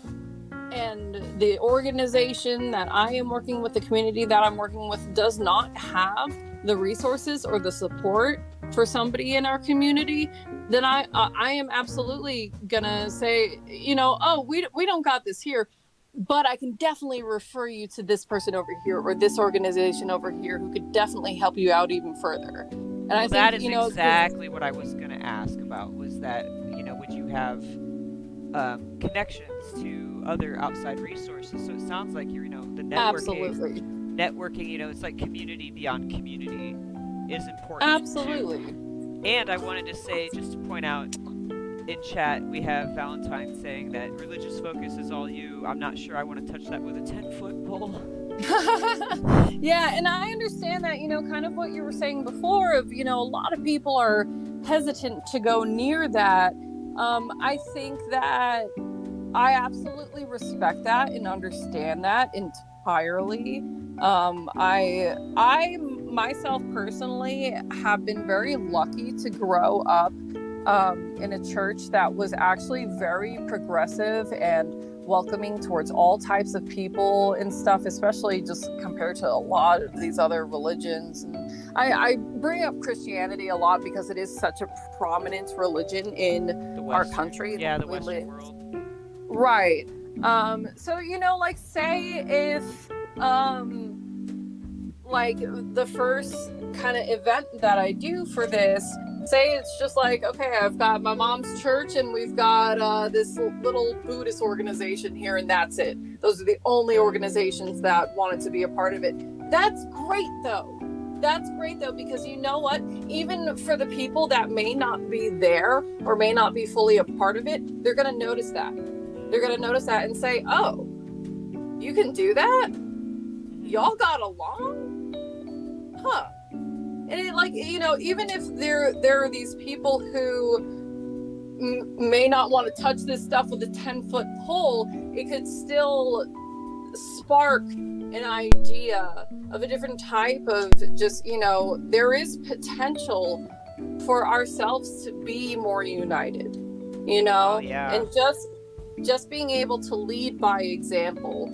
Speaker 2: and the organization that I am working with, the community that I'm working with, does not have the resources or the support for somebody in our community, then I am absolutely gonna say, oh, we don't got this here, but I can definitely refer you to this person over here or this organization over here who could definitely help you out even further. And I think
Speaker 1: that is exactly what I was gonna ask about, was that, would you have connections to other outside resources? So it sounds like you're, the networking, it's like community beyond community is important.
Speaker 2: Absolutely.
Speaker 1: Too. And I wanted to say, just to point out, in chat we have Valentine saying that religious focus is all you. I'm not sure I want to touch that with a 10-foot pole.
Speaker 2: Yeah, and I understand that, kind of what you were saying before of, a lot of people are hesitant to go near that. I think that I absolutely respect that and understand that entirely. I myself personally have been very lucky to grow up in a church that was actually very progressive and welcoming towards all types of people and stuff, especially just compared to a lot of these other religions. And I bring up Christianity a lot because it is such a prominent religion in our country.
Speaker 1: Yeah, the Western world.
Speaker 2: Right. So, like, say if like the first kind of event that I do for this, say it's just like, okay, I've got my mom's church and we've got this little Buddhist organization here, and that's it. Those are the only organizations that wanted to be a part of it. That's great though. that's great though, because you know what? Even for the people that may not be there or may not be fully a part of it, they're gonna notice that. They're gonna notice that and say, "Oh, you can do that? Y'all got along? Huh?" And it, like, you know, even if there are these people who may not want to touch this stuff with a 10-foot pole, it could still spark an idea of a different type of just, you know, there is potential for ourselves to be more united, you know.
Speaker 1: Oh, yeah.
Speaker 2: And just being able to lead by example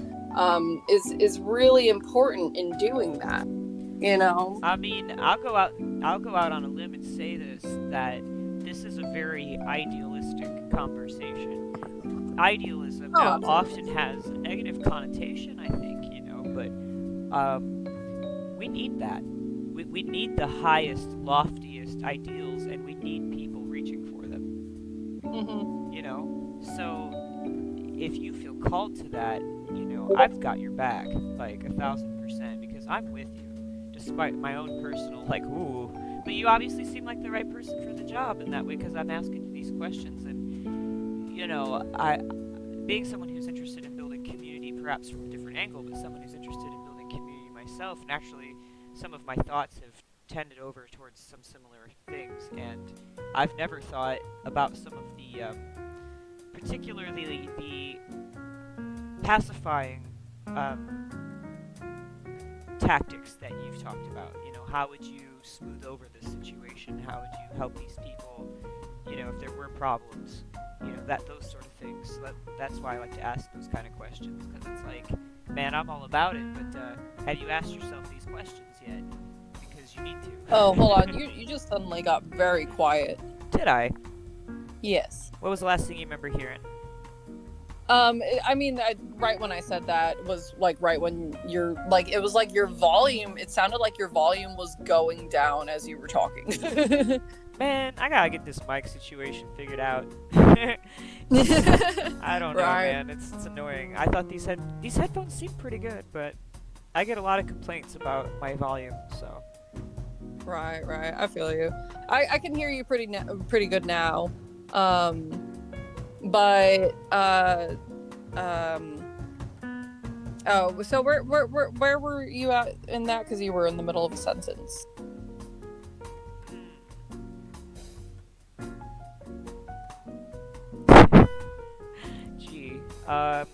Speaker 2: is really important in doing that, you know.
Speaker 1: I mean, I'll go out on a limb and say that this is a very idealistic conversation. Idealism often has a negative connotation, I think, you know, but we need that. We need the highest, loftiest ideals, and we need people reaching for them.
Speaker 2: Mm-hmm.
Speaker 1: You know? So, if you feel called to that, you know, I've got your back, like 1,000%, because I'm with you, despite my own personal, like, ooh. But you obviously seem like the right person for the job in that way, because I'm asking you these questions, and, you know, being someone who's interested in building community, perhaps from a different angle, but someone who's interested in building community myself, naturally, some of my thoughts have tended over towards some similar things, and I've never thought about some of the, particularly the pacifying tactics that you've talked about. You know, how would you smooth over this situation? How would you help these people, you know, if there were problems? You know, those sort of things. So that's why I like to ask those kind of questions, because it's like, man, I'm all about it, but have you asked yourself these questions yet? Because you need to.
Speaker 2: Oh, hold on. You just suddenly got very quiet.
Speaker 1: Did I?
Speaker 2: Yes.
Speaker 1: What was the last thing you remember hearing?
Speaker 2: I mean, right when I said that was like right when it was like your volume, it sounded like your volume was going down as you were talking.
Speaker 1: Man, I gotta get this mic situation figured out. I don't know, man. It's annoying. I thought these headphones seem pretty good, but I get a lot of complaints about my volume, so.
Speaker 2: Right. I feel you. I can hear you pretty good now. But oh, so where were you at in that? Because you were in the middle of a sentence.
Speaker 1: Gee, I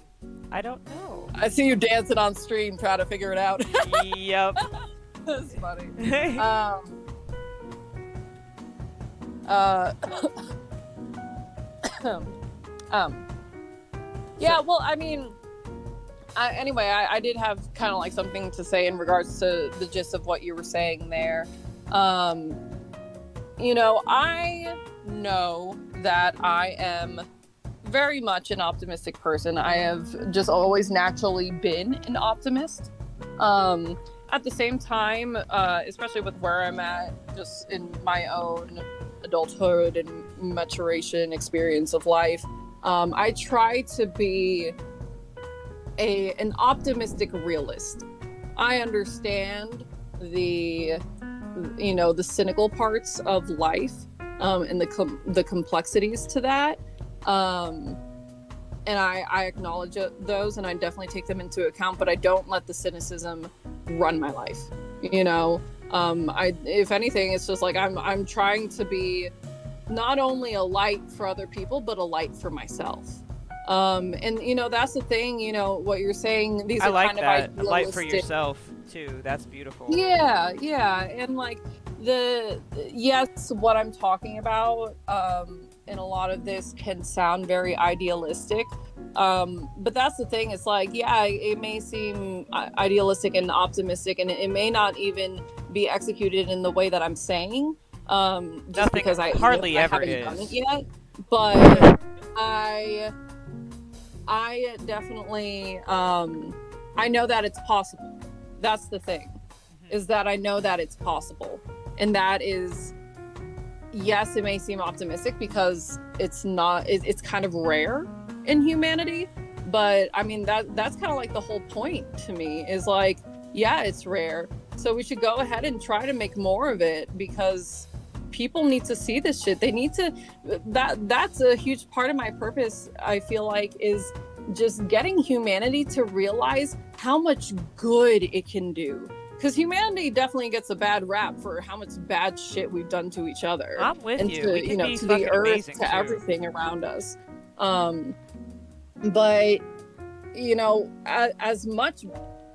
Speaker 1: don't know.
Speaker 2: I see you dancing on stream, trying to figure it out.
Speaker 1: Yep.
Speaker 2: That's funny. Yeah, well, I mean, anyway, I did have kind of like something to say in regards to the gist of what you were saying there. You know, I know that I am very much an optimistic person. I have just always naturally been an optimist. At the same time, especially with where I'm at, just in my own adulthood and maturation experience of life, I try to be an optimistic realist. I understand the cynical parts of life, and the complexities to that, and I acknowledge those, and I definitely take them into account, but I don't let the cynicism run my life. You know, if anything, it's just like I'm trying to be not only a light for other people, but a light for myself. And you know, that's the thing, you know, what you're saying, these
Speaker 1: I
Speaker 2: are
Speaker 1: like
Speaker 2: kind
Speaker 1: that.
Speaker 2: of
Speaker 1: A light for yourself too. That's beautiful.
Speaker 2: Yeah, and like what I'm talking about, and a lot of this can sound very idealistic, but that's the thing, it's like, yeah, it may seem idealistic and optimistic, and it may not even be executed in the way that I'm saying, just because I
Speaker 1: hardly ever
Speaker 2: haven't
Speaker 1: is
Speaker 2: done it yet, but I definitely I know that it's possible. That's the thing, is that I know that it's possible, and that is, yes, it may seem optimistic because it's not, it's kind of rare in humanity, but I mean, that's kind of like the whole point to me, is like, yeah, it's rare, So we should go ahead and try to make more of it, because people need to see this shit. They need to, that's a huge part of my purpose, I feel like, is just getting humanity to realize how much good it can do. Because humanity definitely gets a bad rap for how much bad shit we've done to each other.
Speaker 1: I'm with
Speaker 2: and
Speaker 1: you.
Speaker 2: To,
Speaker 1: We can be
Speaker 2: to the earth,
Speaker 1: amazing,
Speaker 2: to
Speaker 1: too.
Speaker 2: everything around us. But, as much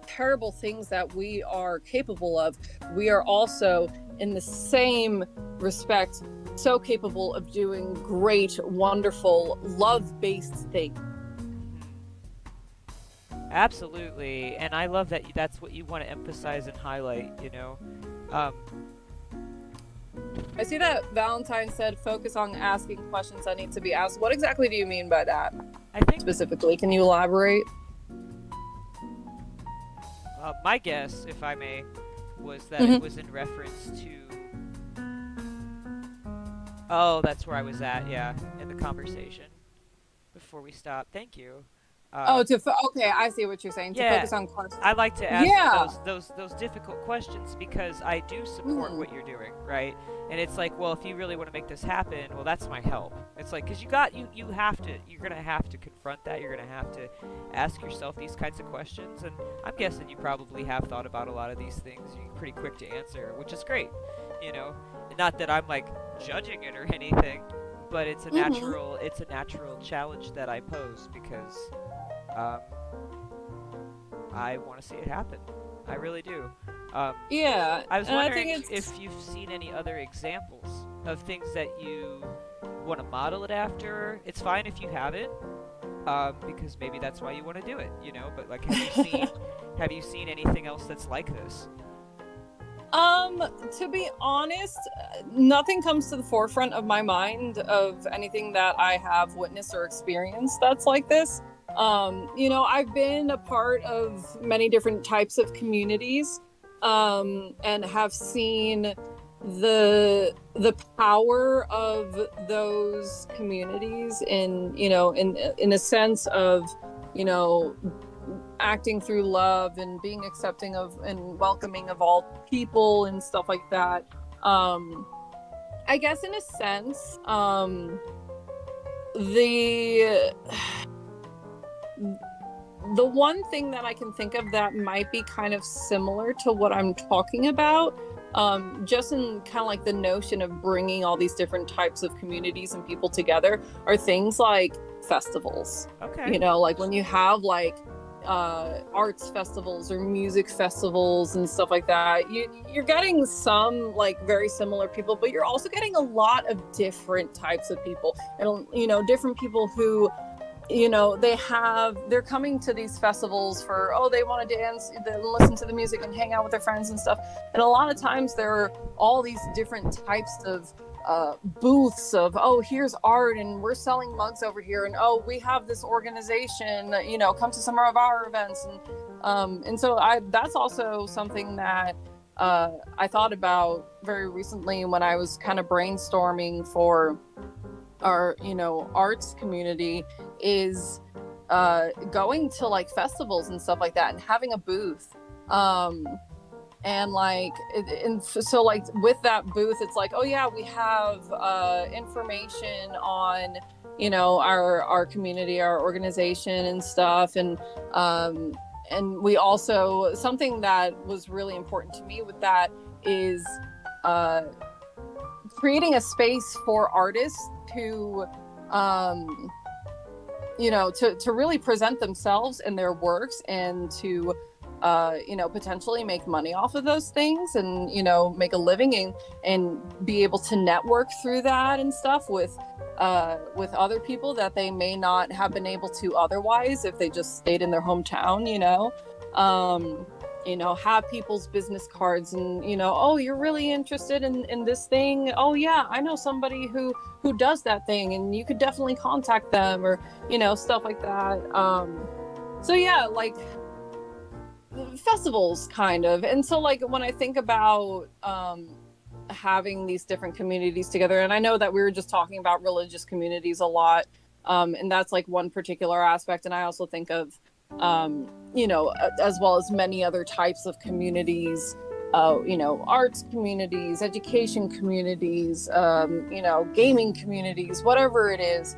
Speaker 2: terrible things that we are capable of, we are also, in the same respect, so capable of doing great, wonderful, love-based things.
Speaker 1: Absolutely, and I love that that's what you want to emphasize and highlight, I
Speaker 2: see that Valentine said, focus on asking questions that need to be asked. What exactly do you mean by that?
Speaker 1: I think
Speaker 2: specifically, can you elaborate?
Speaker 1: My guess, if I may, was that it was in reference to... Oh, that's where I was at, yeah, in the conversation before we stopped. Thank you.
Speaker 2: Okay, I see what you're saying. To focus on questions.
Speaker 1: I like to ask those difficult questions, because I do support what you're doing, right? And it's like, well, if you really want to make this happen, well, that's my help. It's like, because you're gonna have to confront that. You're gonna have to ask yourself these kinds of questions, and I'm guessing you probably have thought about a lot of these things. You're pretty quick to answer, which is great. Not that I'm like judging it or anything, but it's a natural challenge that I pose, because I want to see it happen. I really do. I was wondering if you've seen any other examples of things that you want to model it after. It's fine if you haven't, because maybe that's why you want to do it, But like, have you seen anything else that's like this?
Speaker 2: To be honest, nothing comes to the forefront of my mind of anything that I have witnessed or experienced that's like this. I've been a part of many different types of communities, and have seen the power of those communities in a sense of, acting through love and being accepting of and welcoming of all people and stuff like that. I guess in a sense, the one thing that I can think of that might be kind of similar to what I'm talking about, just in kind of like the notion of bringing all these different types of communities and people together, are things like festivals.
Speaker 1: Okay.
Speaker 2: Like when you have like arts festivals or music festivals and stuff like that, you're getting some like very similar people, but you're also getting a lot of different types of people, and different people who they're coming to these festivals for, they want to dance, listen to the music and hang out with their friends and stuff. And a lot of times there are all these different types of booths of, here's art and we're selling mugs over here, and we have this organization, come to some of our events, and so that's also something that I thought about very recently when I was kind of brainstorming for our arts community, is going to like festivals and stuff like that and having a booth, and like so like with that booth, it's like, we have information on our community, our organization and stuff, and we also, something that was really important to me with that is creating a space for artists to to really present themselves and their works, and to potentially make money off of those things, and make a living, and be able to network through that and stuff with other people that they may not have been able to otherwise if they just stayed in their hometown. Have people's business cards, and you're really interested in this thing, I know somebody who does that thing, and you could definitely contact them, or stuff like that. So yeah, like festivals kind of. And so like when I think about having these different communities together, and I know that we were just talking about religious communities a lot, and that's like one particular aspect, and I also think of as well as many other types of communities arts communities, education communities, gaming communities, whatever it is,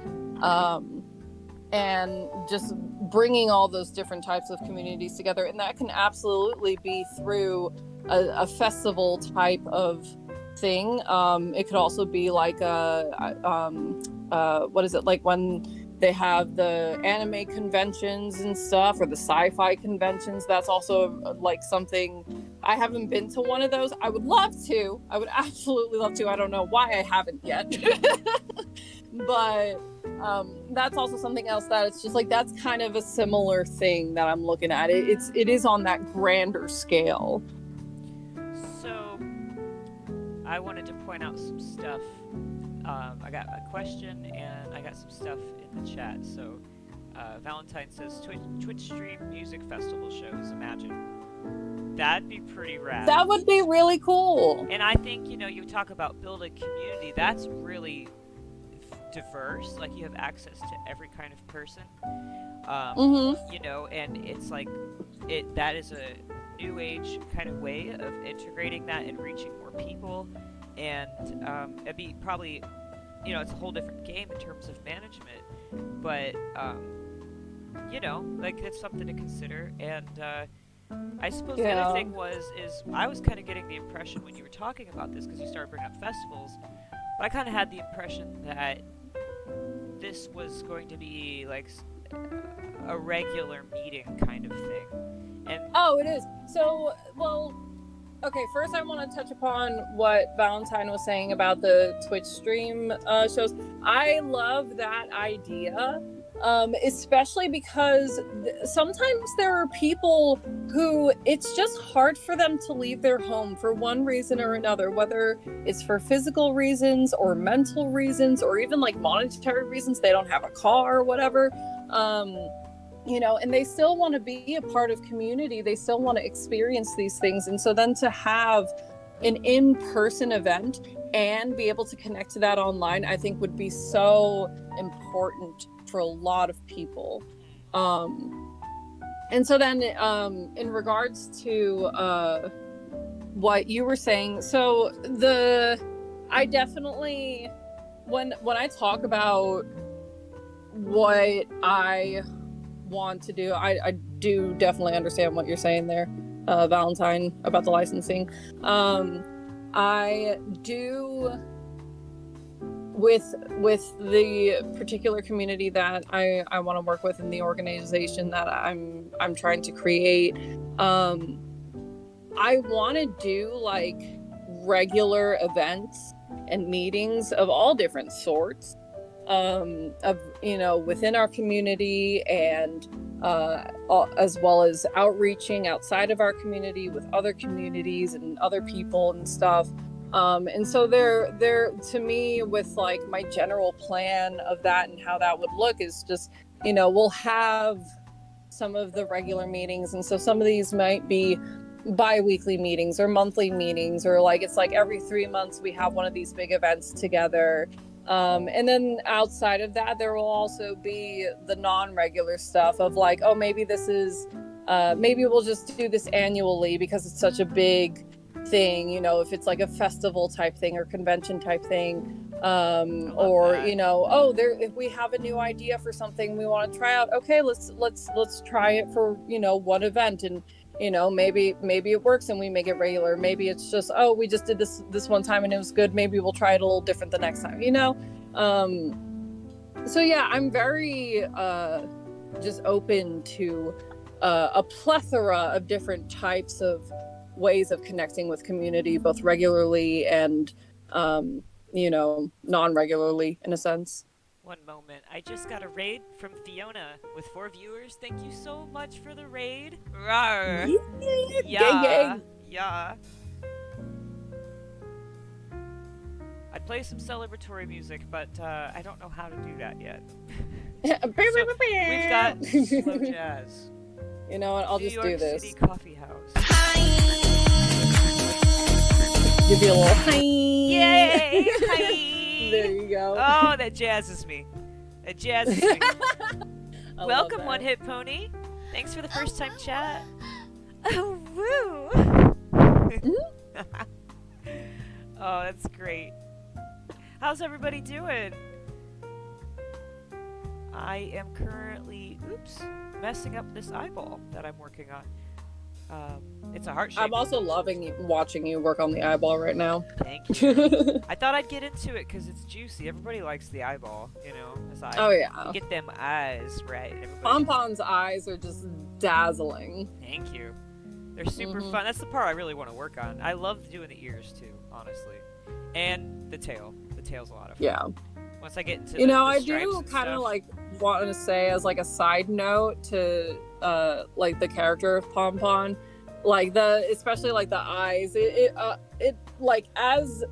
Speaker 2: and just bringing all those different types of communities together. And that can absolutely be through a festival type of thing. It could also be like what is it, like when they have the anime conventions and stuff, or the sci-fi conventions. That's also like something. I haven't been to one of those. I would love to. I would absolutely love to. I don't know why I haven't yet. But that's also something else that it's just like, that's kind of a similar thing that I'm looking at. It is on that grander scale.
Speaker 1: So I wanted to point out some stuff. I got a question and I got some stuff in the chat. So Valentine says Twitch stream music festival shows. Imagine. That'd be pretty rad.
Speaker 2: That would be really cool.
Speaker 1: And I think, you talk about building community. That's really diverse. Like, you have access to every kind of person. And it's like that is a new age kind of way of integrating that and reaching more people. And it'd be probably, it's a whole different game in terms of management, but it's something to consider. And I suppose the other thing is I was kind of getting the impression when you were talking about this, because you started bringing up festivals, but I kind of had the impression that this was going to be like a regular meeting kind of thing. And
Speaker 2: it is. So, okay, first I want to touch upon what Valentine was saying about the Twitch stream shows. I love that idea, especially because sometimes there are people who it's just hard for them to leave their home for one reason or another, whether it's for physical reasons or mental reasons or even like monetary reasons. They don't have a car or whatever. And they still want to be a part of community. They still want to experience these things. And so then to have an in-person event and be able to connect to that online, I think would be so important for a lot of people. And so then in regards to what you were saying, so I definitely, when I talk about what I want to do, I do definitely understand what you're saying there, Valentine, about the licensing. I do, with the particular community that I want to work with in the organization that I'm trying to create, I want to do like regular events and meetings of all different sorts, within our community, and as well as outreaching outside of our community with other communities and other people and stuff. And so there to me, with like my general plan of that and how that would look is just, we'll have some of the regular meetings, and so some of these might be bi-weekly meetings or monthly meetings, or like it's like every 3 months we have one of these big events together. And then outside of that, there will also be the non-regular stuff of like, maybe this is, maybe we'll just do this annually because it's such a big thing, if it's like a festival type thing or convention type thing, or that. If we have a new idea for something we want to try out, okay, let's try it for one event, and maybe it works and we make it regular. Maybe it's just, we just did this one time and it was good, maybe we'll try it a little different the next time, so yeah, I'm very just open to a plethora of different types of ways of connecting with community, both regularly and non-regularly, in a sense.
Speaker 1: One moment, I just got a raid from Fiona with 4 viewers. Thank you so much for the raid. Rawr. Yeah. I'd play some celebratory music, but I don't know how to do that yet. So, we've got slow jazz.
Speaker 2: You know what? I'll
Speaker 1: New
Speaker 2: just
Speaker 1: York
Speaker 2: do this.
Speaker 1: City Coffee House.
Speaker 2: Give you a little hi.
Speaker 1: Yay! Hi.
Speaker 2: There you go.
Speaker 1: Oh, that jazzes me. Welcome, One Hit Pony. Thanks for the first time chat. Oh, woo! Oh, that's great. How's everybody doing? I am currently, messing up this eyeball that I'm working on. It's a heart shape.
Speaker 2: I'm also loving watching you work on the eyeball right now.
Speaker 1: Thank you. I thought I'd get into it because it's juicy. Everybody likes the eyeball, as I
Speaker 2: Oh yeah.
Speaker 1: get them eyes right.
Speaker 2: PonPon's eyes are just dazzling.
Speaker 1: Thank you. They're super fun. That's the part I really want to work on. I love doing the ears too, honestly, and the tail. The tail's a lot of fun.
Speaker 2: Yeah.
Speaker 1: Once I get into
Speaker 2: I do kind of like want to say as like a side note to like the character of PonPon, like especially like the eyes. It like, as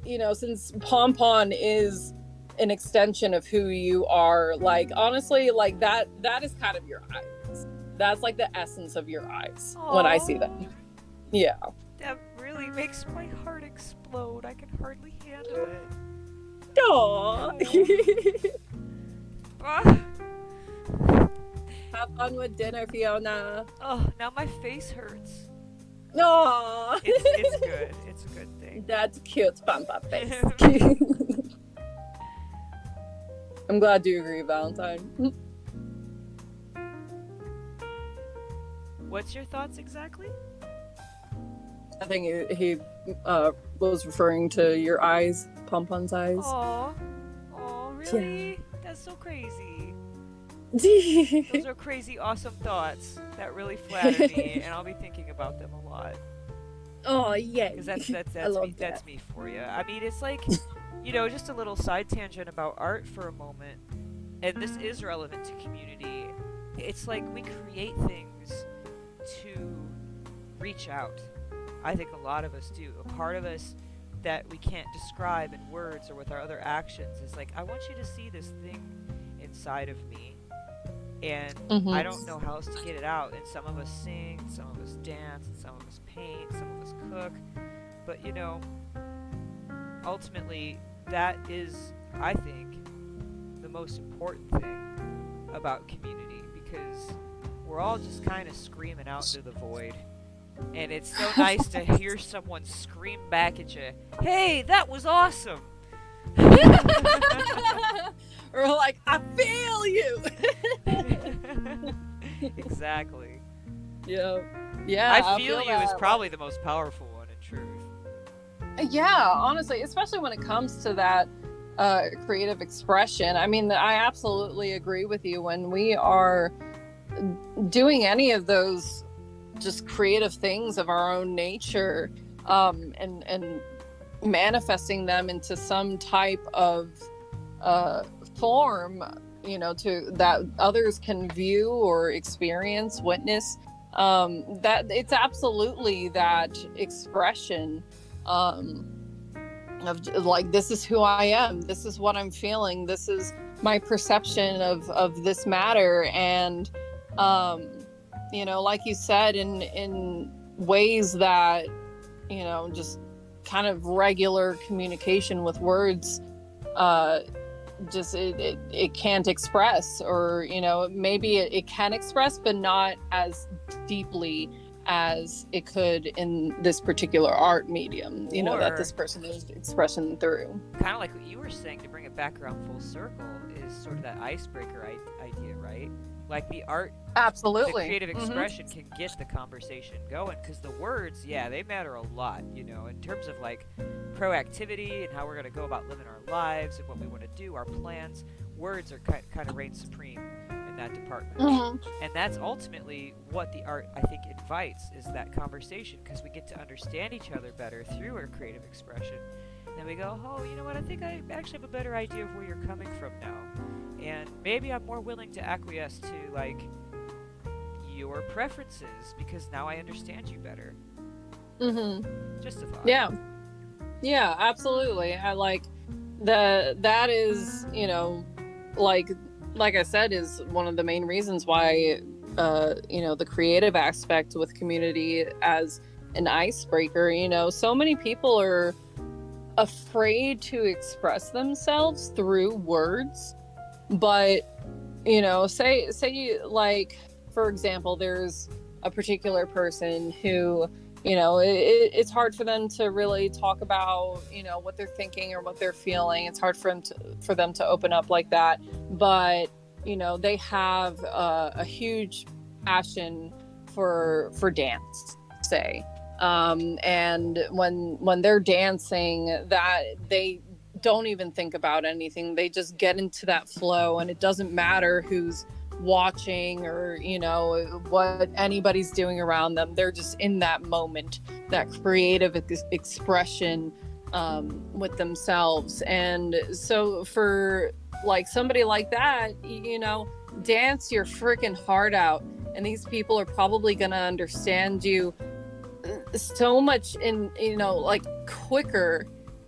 Speaker 2: since PonPon is an extension of who you are, like honestly, like that is kind of your eyes. That's like the essence of your eyes. Aww. When I see them. Yeah.
Speaker 1: That really makes my heart explode. I can hardly handle it.
Speaker 2: Aww.
Speaker 1: Ah.
Speaker 2: Have fun with dinner, Fiona.
Speaker 1: Oh, now my face hurts.
Speaker 2: No.
Speaker 1: It's good. It's a good thing.
Speaker 2: That's cute, PonPon face. I'm glad you agree, Valentine.
Speaker 1: What's your thoughts exactly?
Speaker 2: I think he was referring to your eyes, PonPon's eyes.
Speaker 1: Oh, really? Yeah. That's so crazy. Those are crazy, awesome thoughts that really flatter me, and I'll be thinking about them a lot.
Speaker 2: Oh yeah,
Speaker 1: because that's me for you. I mean, it's like, just a little side tangent about art for a moment, and this is relevant to community. It's like we create things to reach out. I think a lot of us do. A part of us that we can't describe in words or with our other actions is like, I want you to see this thing inside of me, and I don't know how else to get it out. And some of us sing, some of us dance, and some of us paint, some of us cook, but ultimately that is, I think, the most important thing about community, because we're all just kind of screaming out into the void. And it's so nice to hear someone scream back at you, "Hey, that was awesome!"
Speaker 2: Or like, "I feel you!"
Speaker 1: Exactly.
Speaker 2: Yeah.
Speaker 1: I feel you is probably the most powerful one, in truth.
Speaker 2: Yeah, honestly, especially when it comes to that creative expression. I mean, I absolutely agree with you. When we are doing any of those just creative things of our own nature, and manifesting them into some type of form, to that others can view or experience, witness, that it's absolutely that expression of like, this is who I am, this is what I'm feeling, this is my perception of this matter. And like you said, in ways that, just kind of regular communication with words, just it can't express, or, maybe it can express, but not as deeply as it could in this particular art medium, that this person is expressing through.
Speaker 1: Kind of like what you were saying, to bring it back around full circle, is sort of that icebreaker idea, right? Like the art,
Speaker 2: absolutely,
Speaker 1: the creative expression can get the conversation going, because the words, they matter a lot, in terms of like proactivity and how we're going to go about living our lives and what we want to do, our plans. Words are kind of reign supreme in that department. And that's ultimately what the art, I think, invites, is that conversation, because we get to understand each other better through our creative expression. And then we go, oh, you know what, I think I actually have a better idea of where you're coming from now. And maybe I'm more willing to acquiesce to, like, your preferences, because now I understand you better. Just a thought.
Speaker 2: Yeah, absolutely. I like that is, like I said, is one of the main reasons why, the creative aspect with community as an icebreaker. So many people are afraid to express themselves through words. But, say like, for example, there's a particular person who it's hard for them to really talk about, what they're thinking or what they're feeling. It's hard for them to open up like that. But, they have a huge passion for dance, say. And when they're dancing, that they don't even think about anything. They just get into that flow, and it doesn't matter who's watching or what anybody's doing around them. They're just in that moment, that creative expression with themselves. And so for like somebody like that, dance your freaking heart out, and these people are probably going to understand you so much in like quicker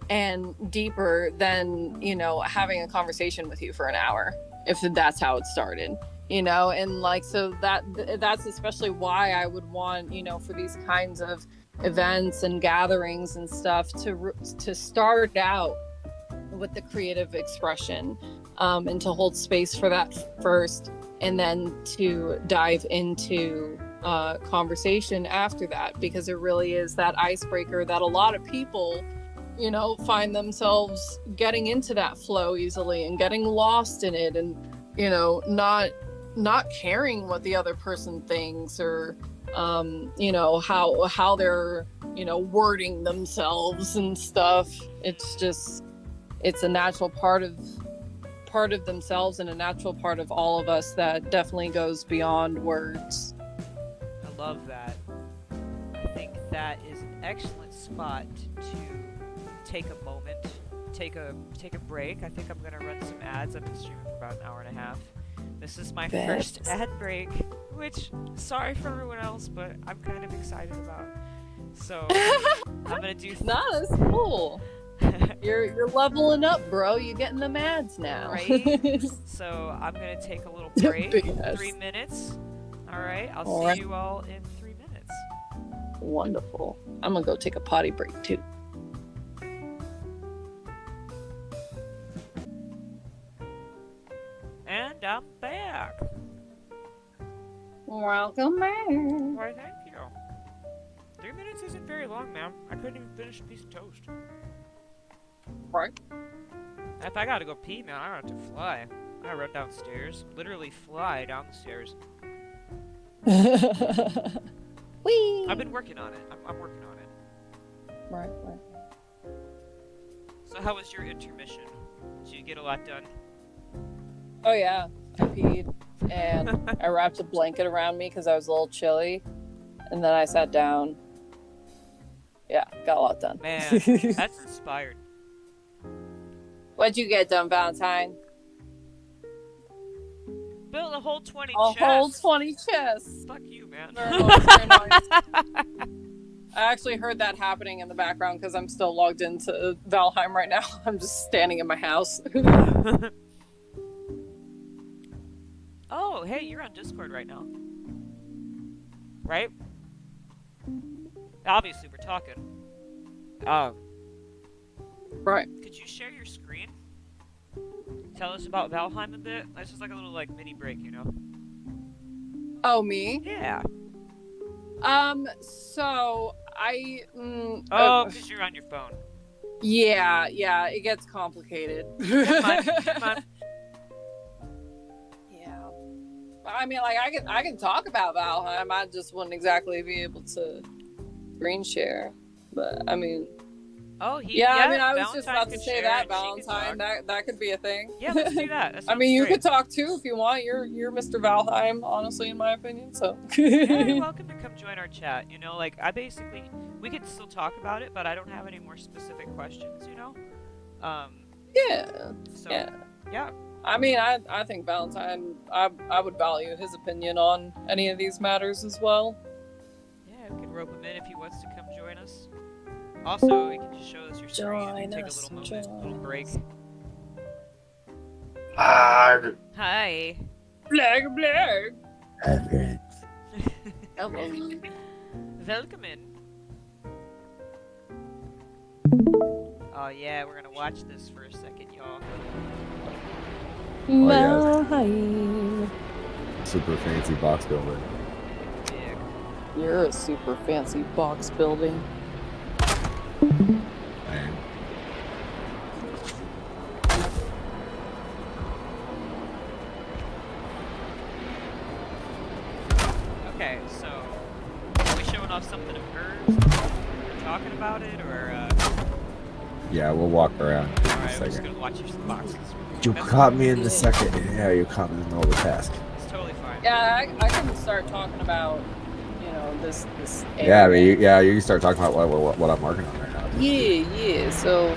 Speaker 2: and deeper than having a conversation with you for an hour, if that's how it started. And like, so that's especially why I would want, for these kinds of events and gatherings and stuff to start out with the creative expression, and to hold space for that first, and then to dive into conversation after that, because it really is that icebreaker that a lot of people find themselves getting into that flow easily and getting lost in it, and not caring what the other person thinks, or how they're wording themselves and stuff. It's a natural part of themselves, and a natural part of all of us that definitely goes beyond words.
Speaker 1: I love that. I think that is an excellent spot to take a moment, take a break. I think I'm gonna run some ads. I've been streaming for about an hour and a half. This is my first ad break, which, sorry for everyone else, but I'm kind of excited about. So I'm gonna do.
Speaker 2: No, that's cool. You're leveling up, bro. You're getting them ads now.
Speaker 1: Right. So I'm gonna take a little break. 3 minutes. All right. I'll see you all in 3 minutes.
Speaker 2: Wonderful. I'm gonna go take a potty break too.
Speaker 1: And I'm back.
Speaker 2: Welcome back.
Speaker 1: Why, thank you. 3 minutes isn't very long, ma'am. I couldn't even finish a piece of toast.
Speaker 2: Right.
Speaker 1: If I gotta go pee, man, I don't have to fly. I gotta run downstairs. Literally fly down the stairs.
Speaker 2: Whee!
Speaker 1: I've been working on it. I'm working on it.
Speaker 2: Right.
Speaker 1: So how was your intermission? Did you get a lot done?
Speaker 2: Oh yeah, I peed and I wrapped a blanket around me because I was a little chilly, and then I sat down. Yeah, got a lot done.
Speaker 1: Man, that's inspired.
Speaker 2: What'd you get done, Valentine?
Speaker 1: Built a whole 20
Speaker 2: chests. A whole 20 chests.
Speaker 1: Fuck you, man.
Speaker 2: Very nice. I actually heard that happening in the background because I'm still logged into Valheim right now. I'm just standing in my house.
Speaker 1: Oh, hey, you're on Discord right now. Right? Obviously, we're talking.
Speaker 2: Right.
Speaker 1: Could you share your screen? Tell us about Valheim a bit? This is like a little, mini break,
Speaker 2: Oh, me?
Speaker 1: Yeah.
Speaker 2: So,
Speaker 1: because you're on your phone.
Speaker 2: Yeah, it gets complicated.
Speaker 1: Never mind.
Speaker 2: Yeah. I mean, I can talk about Valheim. I just wouldn't exactly be able to screen share. But, I mean...
Speaker 1: Oh,
Speaker 2: I mean, I was
Speaker 1: Valentine
Speaker 2: just about to say that, Valentine. That could be a thing.
Speaker 1: Yeah, let's do that.
Speaker 2: I mean, you could talk too if you want. You're Mr. Valheim, honestly, in my opinion. So.
Speaker 1: Yeah, you're welcome to come join our chat. We could still talk about it, but I don't have any more specific questions.
Speaker 2: Yeah.
Speaker 1: So,
Speaker 2: yeah. I mean, I think Valentine. I would value his opinion on any of these matters as well.
Speaker 1: Yeah, we could rope him in if he wants to come join us. Also, you can just show us your screen and take a little moment, a little break.
Speaker 4: Blarg.
Speaker 1: Hi.
Speaker 2: Blarg.
Speaker 1: Welcome in. Oh yeah, we're gonna watch this for a second, y'all.
Speaker 4: Oh, yeah. Super fancy box builder.
Speaker 1: Big.
Speaker 2: You're a super fancy box building.
Speaker 4: Man.
Speaker 1: Okay, so are we showing off something of hers? We're talking about it, or
Speaker 4: Yeah, we'll walk around in
Speaker 1: all
Speaker 4: a
Speaker 1: right, we're just
Speaker 4: second.
Speaker 1: gonna watch your boxes.
Speaker 4: You
Speaker 1: That's
Speaker 4: caught me in the
Speaker 2: Yeah.
Speaker 4: second. Yeah, you caught me in the middle of the task.
Speaker 1: It's totally fine.
Speaker 2: Yeah, I can start talking about, this
Speaker 4: Yeah, I mean,
Speaker 2: area.
Speaker 4: you can start talking about what I'm working on right now.
Speaker 2: Yeah. So,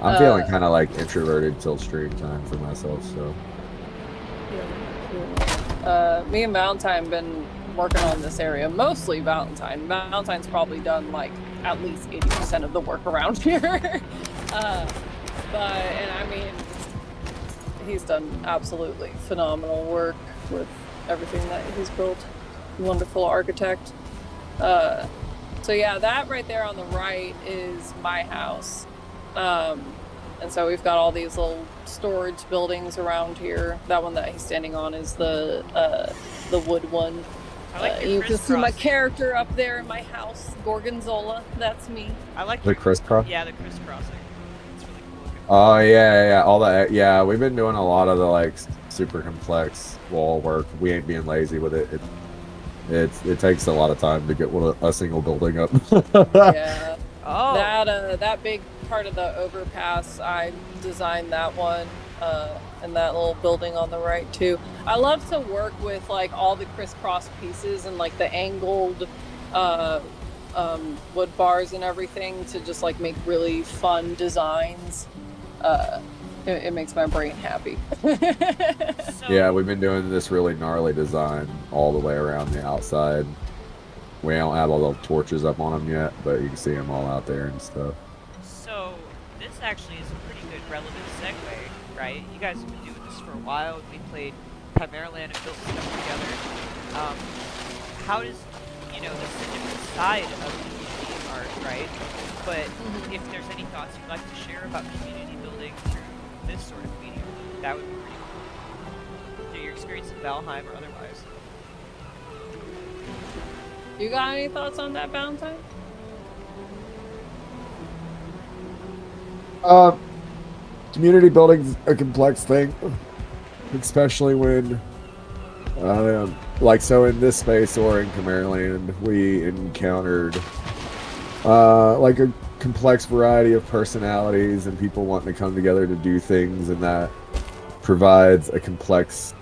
Speaker 4: I'm feeling kind of like introverted till stream time for myself, so.
Speaker 2: me and Valentine been working on this area, mostly Valentine. Valentine's probably done like at least 80% of the work around here. And I mean, he's done absolutely phenomenal work with everything that he's built. Wonderful architect. So yeah, that right there on the right is my house. And so we've got all these little storage buildings around here. That one that he's standing on is the wood one.
Speaker 1: I like the
Speaker 2: You can see my
Speaker 1: crisscross.
Speaker 2: character up there in my house, Gorgonzola. That's me.
Speaker 1: I like
Speaker 4: The crisscross?
Speaker 1: Yeah, the crisscrossing. It's really cool looking.
Speaker 4: Oh, yeah, all that. Yeah, we've been doing a lot of the, like, super complex wall work. We ain't being lazy with it. It takes a lot of time to get a single building up.
Speaker 2: Yeah.
Speaker 1: Oh.
Speaker 2: That big part of the overpass, I designed that one, and that little building on the right too. I love to work with like all the crisscross pieces and like the angled wood bars and everything to just like make really fun designs. It makes my brain happy.
Speaker 1: So,
Speaker 4: Yeah, we've been doing this really gnarly design all the way around the outside. We don't have all the torches up on them yet, but you can see them all out there and stuff.
Speaker 1: So this actually is a pretty good relevant segue, right? You guys have been doing this for a while. We played Chimerland and built stuff together. How does, this is a different side of community art, right? But if there's any thoughts you'd like to share about community building through this sort of medium, that would be pretty cool. Through your experience in Valheim or otherwise.
Speaker 2: You got any thoughts on that, Valentine?
Speaker 4: Community building's a complex thing, especially when, so in this space or in Chimerland, we encountered, like a complex variety of personalities and people wanting to come together to do things, and that provides a complex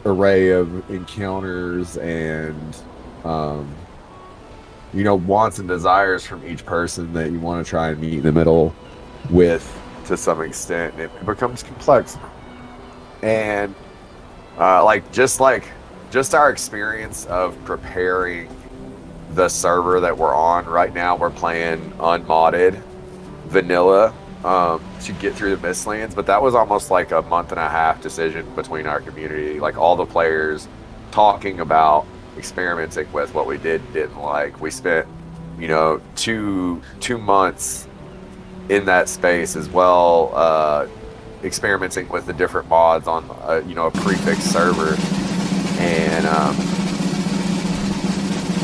Speaker 4: array of encounters and, wants and desires from each person that you want to try and meet in the middle with to some extent. And it becomes complex. And just our experience of preparing the server that we're on right now, we're playing unmodded vanilla to get through the Mistlands, but that was almost like a month and a half decision between our community, like all the players talking about experimenting with what we didn't like. We spent 2 months in that space as well, experimenting with the different mods on a prefix server, and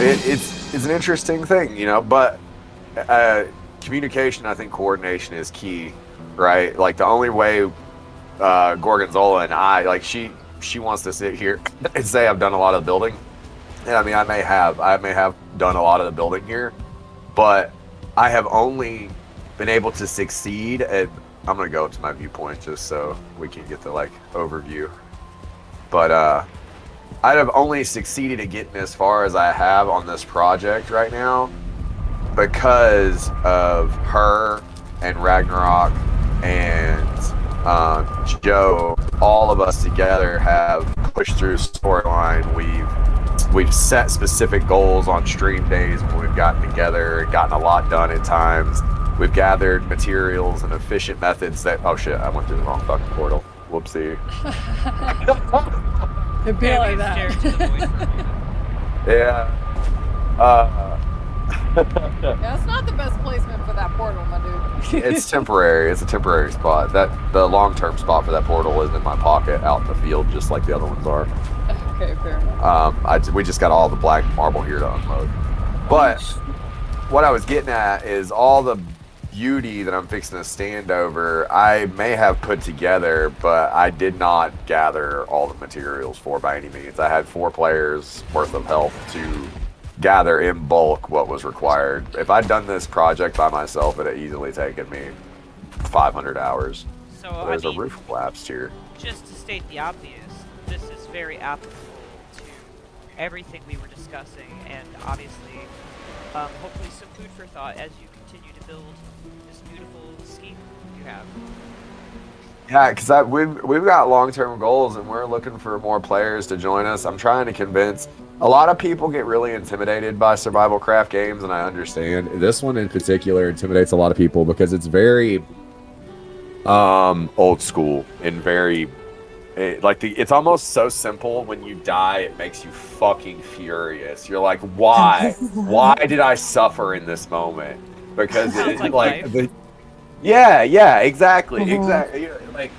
Speaker 4: it's an interesting thing, but communication, I think coordination is key, right? Like the only way Gorgonzola and I, like she wants to sit here and say I've done a lot of building. And I mean, I may have done a lot of the building here, but I have only been able to succeed at, I'm going to go to my viewpoint just so we can get the overview. But I have only succeeded at getting as far as I have on this project right now because of her and Ragnarok and Joe. All of us together have pushed through storyline. We've set specific goals on stream days when we've gotten together and gotten a lot done at times. We've gathered materials and efficient methods that, oh shit, I went through the wrong fucking portal. Whoopsie.
Speaker 2: It'd be like that.
Speaker 4: Yeah.
Speaker 2: Yeah, it's not the best placement for that portal, my dude.
Speaker 4: It's temporary. It's a temporary spot. The long-term spot for that portal is in my pocket out in the field, just like the other ones are.
Speaker 2: Okay, fair enough.
Speaker 4: We just got all the black marble here to unload. But what I was getting at is all the beauty that I'm fixing to stand over, I may have put together, but I did not gather all the materials for by any means. I had 4 players worth of help to gather in bulk what was required. If I'd done this project by myself, it would have easily taken me 500 hours.
Speaker 1: So
Speaker 4: There's
Speaker 1: I mean,
Speaker 4: a roof collapsed here.
Speaker 1: just to state the obvious, this is very applicable to everything we were discussing, and obviously, hopefully some food for thought as you continue to build this beautiful scheme you have.
Speaker 4: Yeah, because we've got long-term goals, and we're looking for more players to join us. I'm trying to convince. A lot of people get really intimidated by survival craft games, and I understand. This one in particular intimidates a lot of people because it's very old school and very it's almost so simple. When you die, it makes you fucking furious. You're like, why? Why did I suffer in this moment? Because it's like yeah, exactly. You know, like,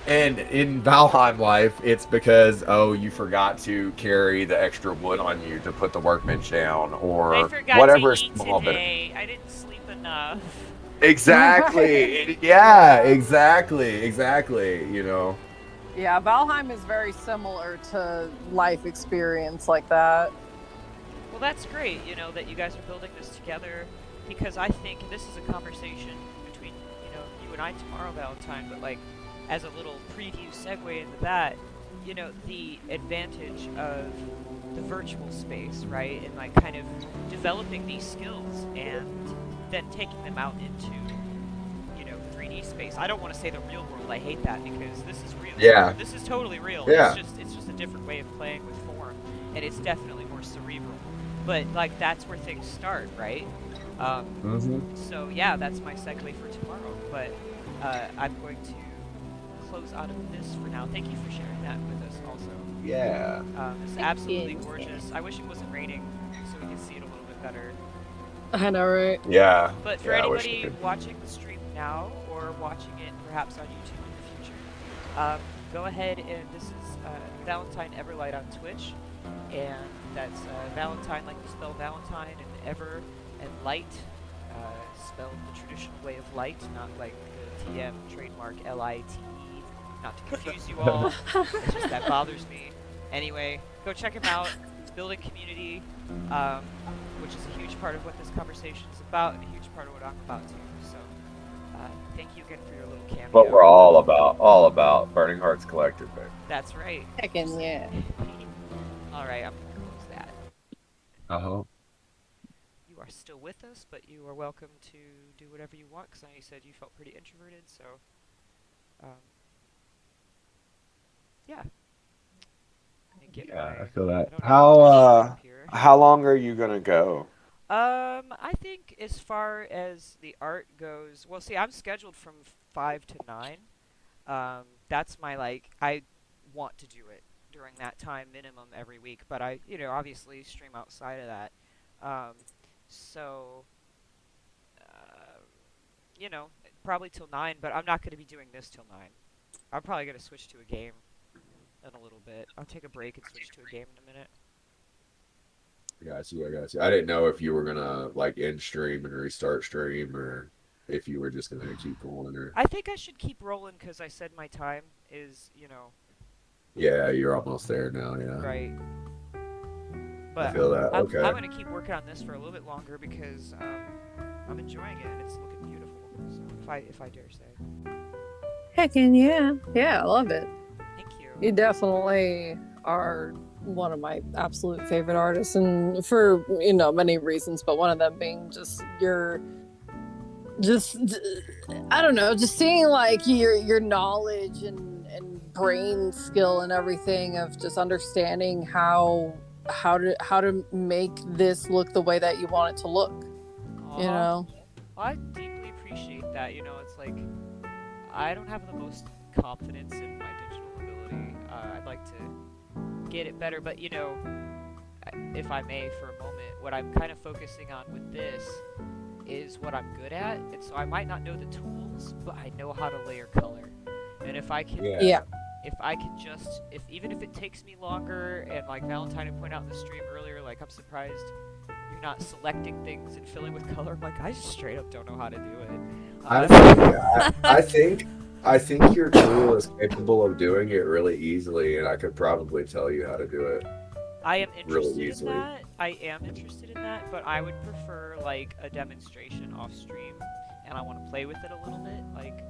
Speaker 4: and in Valheim life, it's because you forgot to carry the extra wood on you to put the workbench down, or
Speaker 1: I forgot
Speaker 4: whatever
Speaker 1: to eat
Speaker 4: small bit.
Speaker 1: today. I didn't sleep enough.
Speaker 4: Exactly. Yeah, exactly. You know.
Speaker 2: Yeah, Valheim is very similar to life experience like that.
Speaker 1: Well, that's great, you know, that you guys are building this together, because I think this is a conversation between, you know, you and I tomorrow, Valentine, but like, as a little preview segue into that, you know, the advantage of the virtual space, right, and like kind of developing these skills and then taking them out into, you know, 3D space. I don't want to say the real world. I hate that, because this is real.
Speaker 4: Yeah.
Speaker 1: This is totally real.
Speaker 4: Yeah.
Speaker 1: It's just a different way of playing with form, and it's definitely more cerebral. But like that's where things start, right? So yeah, that's my segue for tomorrow. But I'm going to close out of this for now. Thank you for sharing that with us also.
Speaker 4: Yeah.
Speaker 1: It's absolutely gorgeous. I wish it wasn't raining so we could see it a little bit better.
Speaker 2: I know, right?
Speaker 4: Yeah.
Speaker 1: But for
Speaker 4: I wish we
Speaker 1: anybody
Speaker 4: could.
Speaker 1: watching the stream now or watching it perhaps on YouTube in the future, go ahead and this is Valentine Everlight on Twitch, and that's Valentine like you spell Valentine, and Ever and Light spelled the traditional way of light, not like the TM trademark LITE. Not to confuse you all, it's just that bothers me. Anyway, go check him out. He's building community, which is a huge part of what this conversation is about, and a huge part of what I'm about too. So, thank you again for your little cameo.
Speaker 4: But we're all about Burning Hearts Collective, babe.
Speaker 1: That's right.
Speaker 2: Heckin' yeah.
Speaker 1: All right, I'm gonna close that. You are still with us, but you are welcome to do whatever you want, because I know you said you felt pretty introverted, so, yeah.
Speaker 4: I feel that. How long are you gonna go?
Speaker 1: I think as far as the art goes, well, see, I'm scheduled from 5 to 9. That's my, like, I want to do it during that time minimum every week, but I, you know, obviously stream outside of that. So, you know, probably till 9, but I'm not going to be doing this till 9. I'm probably going to switch to a game in a little bit. I'll take a break and switch to a game in a minute.
Speaker 4: I got you. I didn't know if you were gonna like end stream and restart stream, or if you were just gonna keep going. Or
Speaker 1: I think I should keep rolling, because I said my time is, you know.
Speaker 4: Yeah, you're almost there now. Yeah.
Speaker 1: Right. But
Speaker 4: I feel that. Okay.
Speaker 1: I'm gonna keep working on this for a little bit longer, because I'm enjoying it and it's looking beautiful. So if I dare say.
Speaker 2: Heckin' yeah. Yeah, I love it.
Speaker 1: Thank you.
Speaker 2: You definitely are one of my absolute favorite artists, and for, you know, many reasons, but one of them being just your I don't know, just seeing like your knowledge and brain skill and everything of just understanding how to make this look the way that you want it to look.
Speaker 1: Aww.
Speaker 2: You know,
Speaker 1: Well, I deeply appreciate that. You know, it's like I don't have the most confidence in my digital ability. I'd like to get it better, but you know, if I may for a moment, what I'm kind of focusing on with this is what I'm good at, and so I might not know the tools, but I know how to layer color. And if I can if I can just, even if it takes me longer, and like Valentine had pointed out in the stream earlier, like I'm surprised you're not selecting things and filling with color. I'm like, I just straight up don't know how to do it.
Speaker 5: I think your tool is capable of doing it really easily, and I could probably tell you how to do it.
Speaker 1: I am
Speaker 5: really
Speaker 1: interested in
Speaker 5: easily.
Speaker 1: that. I am interested in that, but I would prefer like a demonstration off stream, and I want to play with it a little bit, like,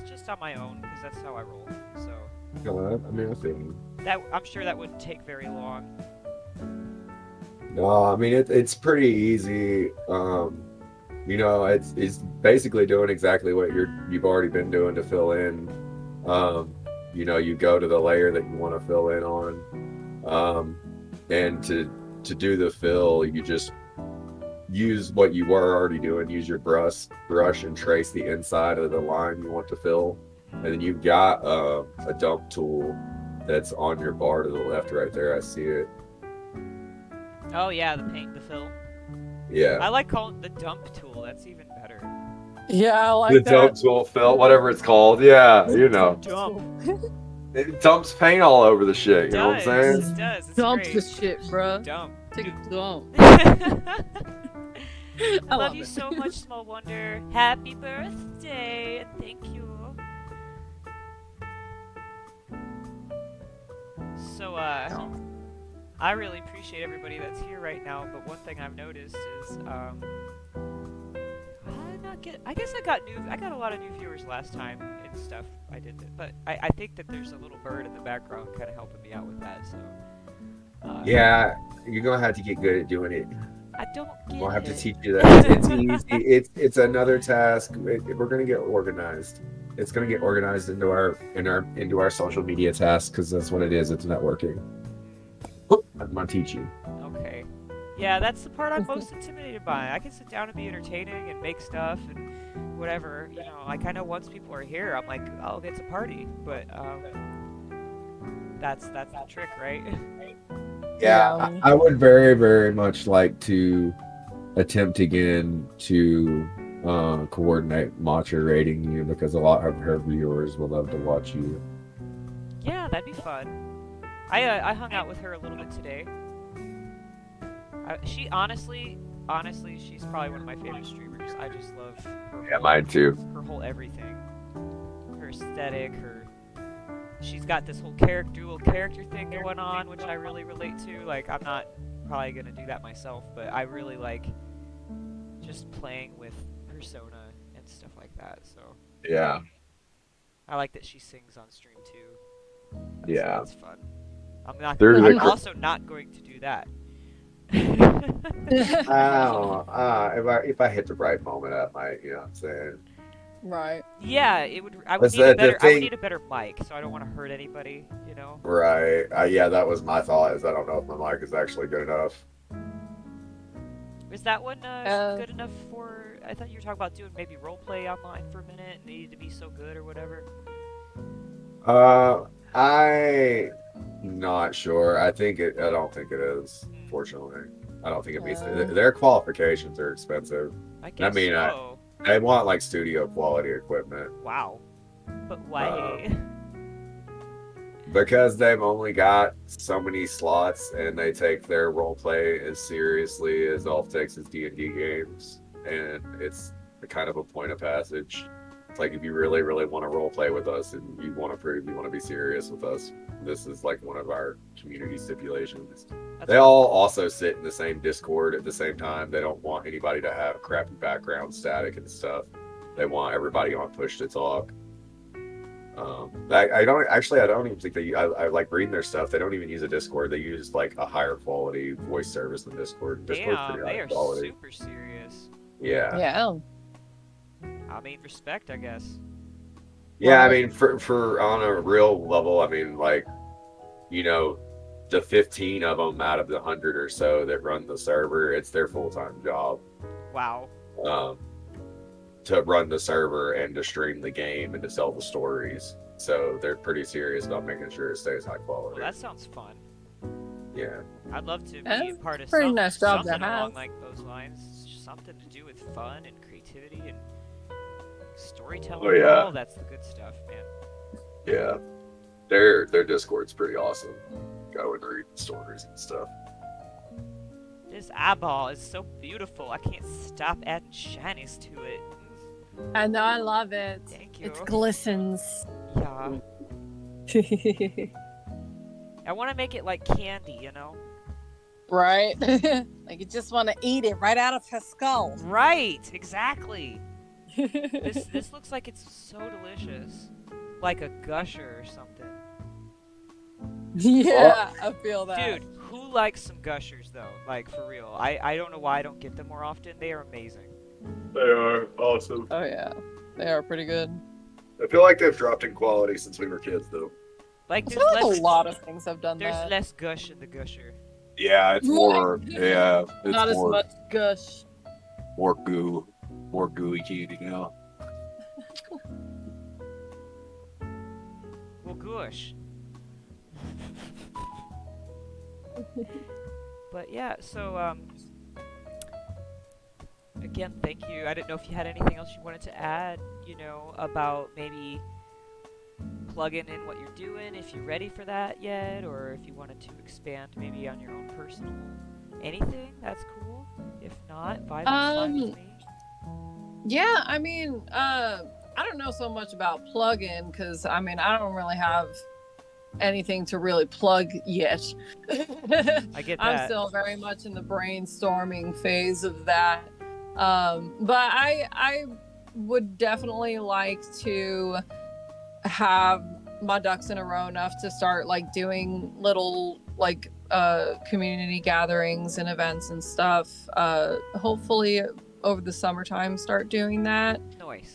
Speaker 1: just on my own, because that's how I roll. So
Speaker 5: I mean, I think.
Speaker 1: that I'm sure that wouldn't take very long.
Speaker 5: No, I mean it's pretty easy. You know, it's basically doing exactly what you've already been doing to fill in. You know, you go to the layer that you want to fill in on, and to do the fill, you just use what you were already doing. Use your brush and trace the inside of the line you want to fill, and then you've got a dump tool that's on your bar to the left, right there. I see it.
Speaker 1: Oh yeah, the fill.
Speaker 5: Yeah.
Speaker 1: I like calling it the dump tool. That's even better.
Speaker 2: Yeah, I like
Speaker 5: The
Speaker 2: that.
Speaker 5: dump tool fill, whatever it's called. Yeah, you know.
Speaker 1: Dump.
Speaker 5: It dumps paint all over the shit, you know what I'm saying?
Speaker 1: It does. It's
Speaker 2: Dump
Speaker 1: great.
Speaker 2: this shit, bruh.
Speaker 1: Dump.
Speaker 2: Take a dump.
Speaker 1: I
Speaker 2: I
Speaker 1: love
Speaker 2: love
Speaker 1: you
Speaker 2: it.
Speaker 1: so much, Small Wonder. Happy birthday. Thank you. So, I really appreciate everybody that's here right now, but one thing I've noticed is, I guess I got a lot of new viewers last time and stuff. I did that, but I think that there's a little bird in the background kind of helping me out with that, so.
Speaker 5: Yeah, you're gonna have to get good at doing it.
Speaker 1: I don't get
Speaker 5: We'll have to
Speaker 1: it.
Speaker 5: teach you that. It's easy. It's another task. We're gonna get organized. It's gonna get organized into our social media tasks, because that's what it is. It's networking. I'm gonna teach you.
Speaker 1: Okay. Yeah, that's the part I'm most intimidated by. I can sit down and be entertaining and make stuff and whatever. You know, like I know once people are here, I'm like, oh, it's a party. But that's the trick, right?
Speaker 5: Yeah, I would very, very much like to attempt again to coordinate Matcha rating you, because a lot of her viewers will love to watch you.
Speaker 1: Yeah, that'd be fun. I hung out with her a little bit today. She honestly, she's probably one of my favorite streamers. I just love her.
Speaker 5: Mine too.
Speaker 1: Her whole everything, her aesthetic, she's got this whole dual character thing going on, which I really relate to. Like, I'm not probably gonna do that myself, but I really like just playing with persona and stuff like that. So
Speaker 5: Yeah.
Speaker 1: I like that she sings on stream too.
Speaker 5: Yeah.
Speaker 1: That's fun. I'm also not going to do that.
Speaker 5: If I hit the right moment, I might. You know what I'm saying?
Speaker 2: Right.
Speaker 1: Yeah, I would
Speaker 5: That's
Speaker 1: need a
Speaker 5: the
Speaker 1: better. I would
Speaker 5: thing.
Speaker 1: need a better mic, so I don't want to hurt anybody. You know.
Speaker 5: Right. Yeah, that was my thought. Is I don't know if my mic is actually good enough.
Speaker 1: Is that one good enough for? I thought you were talking about doing maybe roleplay online for a minute. And needed to be so good or whatever.
Speaker 5: I'm not sure. I don't think it is. Fortunately, I don't think it meets their qualifications are expensive.
Speaker 1: I guess so.
Speaker 5: They want like studio quality equipment.
Speaker 1: Wow. But why?
Speaker 5: Because they've only got so many slots, and they take their roleplay as seriously as all it takes is D&D games, and it's kind of a point of passage. It's like, if you really, really want to roleplay with us and you want to prove you want to be serious with us, this is like one of our community stipulations. They all also sit in the same Discord at the same time. They don't want anybody to have crappy background static and stuff. They want everybody on push to talk. I don't even think I like reading their stuff. They don't even use a Discord. They use like a higher quality voice service than Discord. Discord's
Speaker 1: Damn,
Speaker 5: pretty
Speaker 1: they
Speaker 5: high
Speaker 1: are
Speaker 5: quality.
Speaker 1: super serious.
Speaker 5: Yeah.
Speaker 2: Yeah.
Speaker 1: I mean, respect, I guess.
Speaker 5: Yeah, I mean, for on a real level, I mean, like, you know, the 15 of them out of the 100 or so that run the server, it's their full-time job.
Speaker 1: Wow.
Speaker 5: To run the server and to stream the game and to sell the stories. So they're pretty serious about making sure it stays high quality.
Speaker 1: Well, that sounds fun.
Speaker 5: Yeah.
Speaker 1: I'd love to be
Speaker 2: That's
Speaker 1: a part of
Speaker 2: pretty nice job to
Speaker 1: something along
Speaker 2: have.
Speaker 1: like those lines. Something to do with fun and creativity and story. storytelling.
Speaker 5: Oh, yeah.
Speaker 1: Oh, that's the good stuff, man.
Speaker 5: Yeah, their Discord's pretty awesome. Go and read stories and stuff.
Speaker 1: This eyeball is so beautiful. I can't stop adding shinies to it.
Speaker 2: I know, I love it.
Speaker 1: Thank you.
Speaker 2: It glistens.
Speaker 1: Yeah. I want to make it like candy, you know?
Speaker 2: Right? Like you just want to eat it right out of her skull.
Speaker 1: Right, exactly. This looks like it's so delicious. Like a gusher or something.
Speaker 2: Yeah, I feel that.
Speaker 1: Dude, who likes some gushers though? Like for real. I don't know why I don't get them more often. They are amazing.
Speaker 5: They are awesome.
Speaker 2: Oh yeah, they are pretty good.
Speaker 5: I feel like they've dropped in quality since we were kids, though.
Speaker 1: Like
Speaker 2: I
Speaker 1: there's
Speaker 2: feel like
Speaker 1: less
Speaker 2: a lot of things have done
Speaker 1: there's
Speaker 2: that.
Speaker 1: less gush in the gusher.
Speaker 5: Yeah, it's more. Yeah, it's
Speaker 2: Not as
Speaker 5: more,
Speaker 2: much gush.
Speaker 5: more gooey candy now.
Speaker 1: Well, gush. But yeah, so again, thank you. I didn't know if you had anything else you wanted to add, you know, about maybe plugging in what you're doing, if you're ready for that yet, or if you wanted to expand maybe on your own personal anything, that's cool. If not, vibe is fine with me.
Speaker 2: Yeah, I mean, I don't know so much about plug-in because I mean I don't really have anything to really plug yet.
Speaker 1: I get that.
Speaker 2: I'm still very much in the brainstorming phase of that. But I would definitely like to have my ducks in a row enough to start like doing little like community gatherings and events and stuff. Hopefully over the summertime start doing that.
Speaker 1: Nice.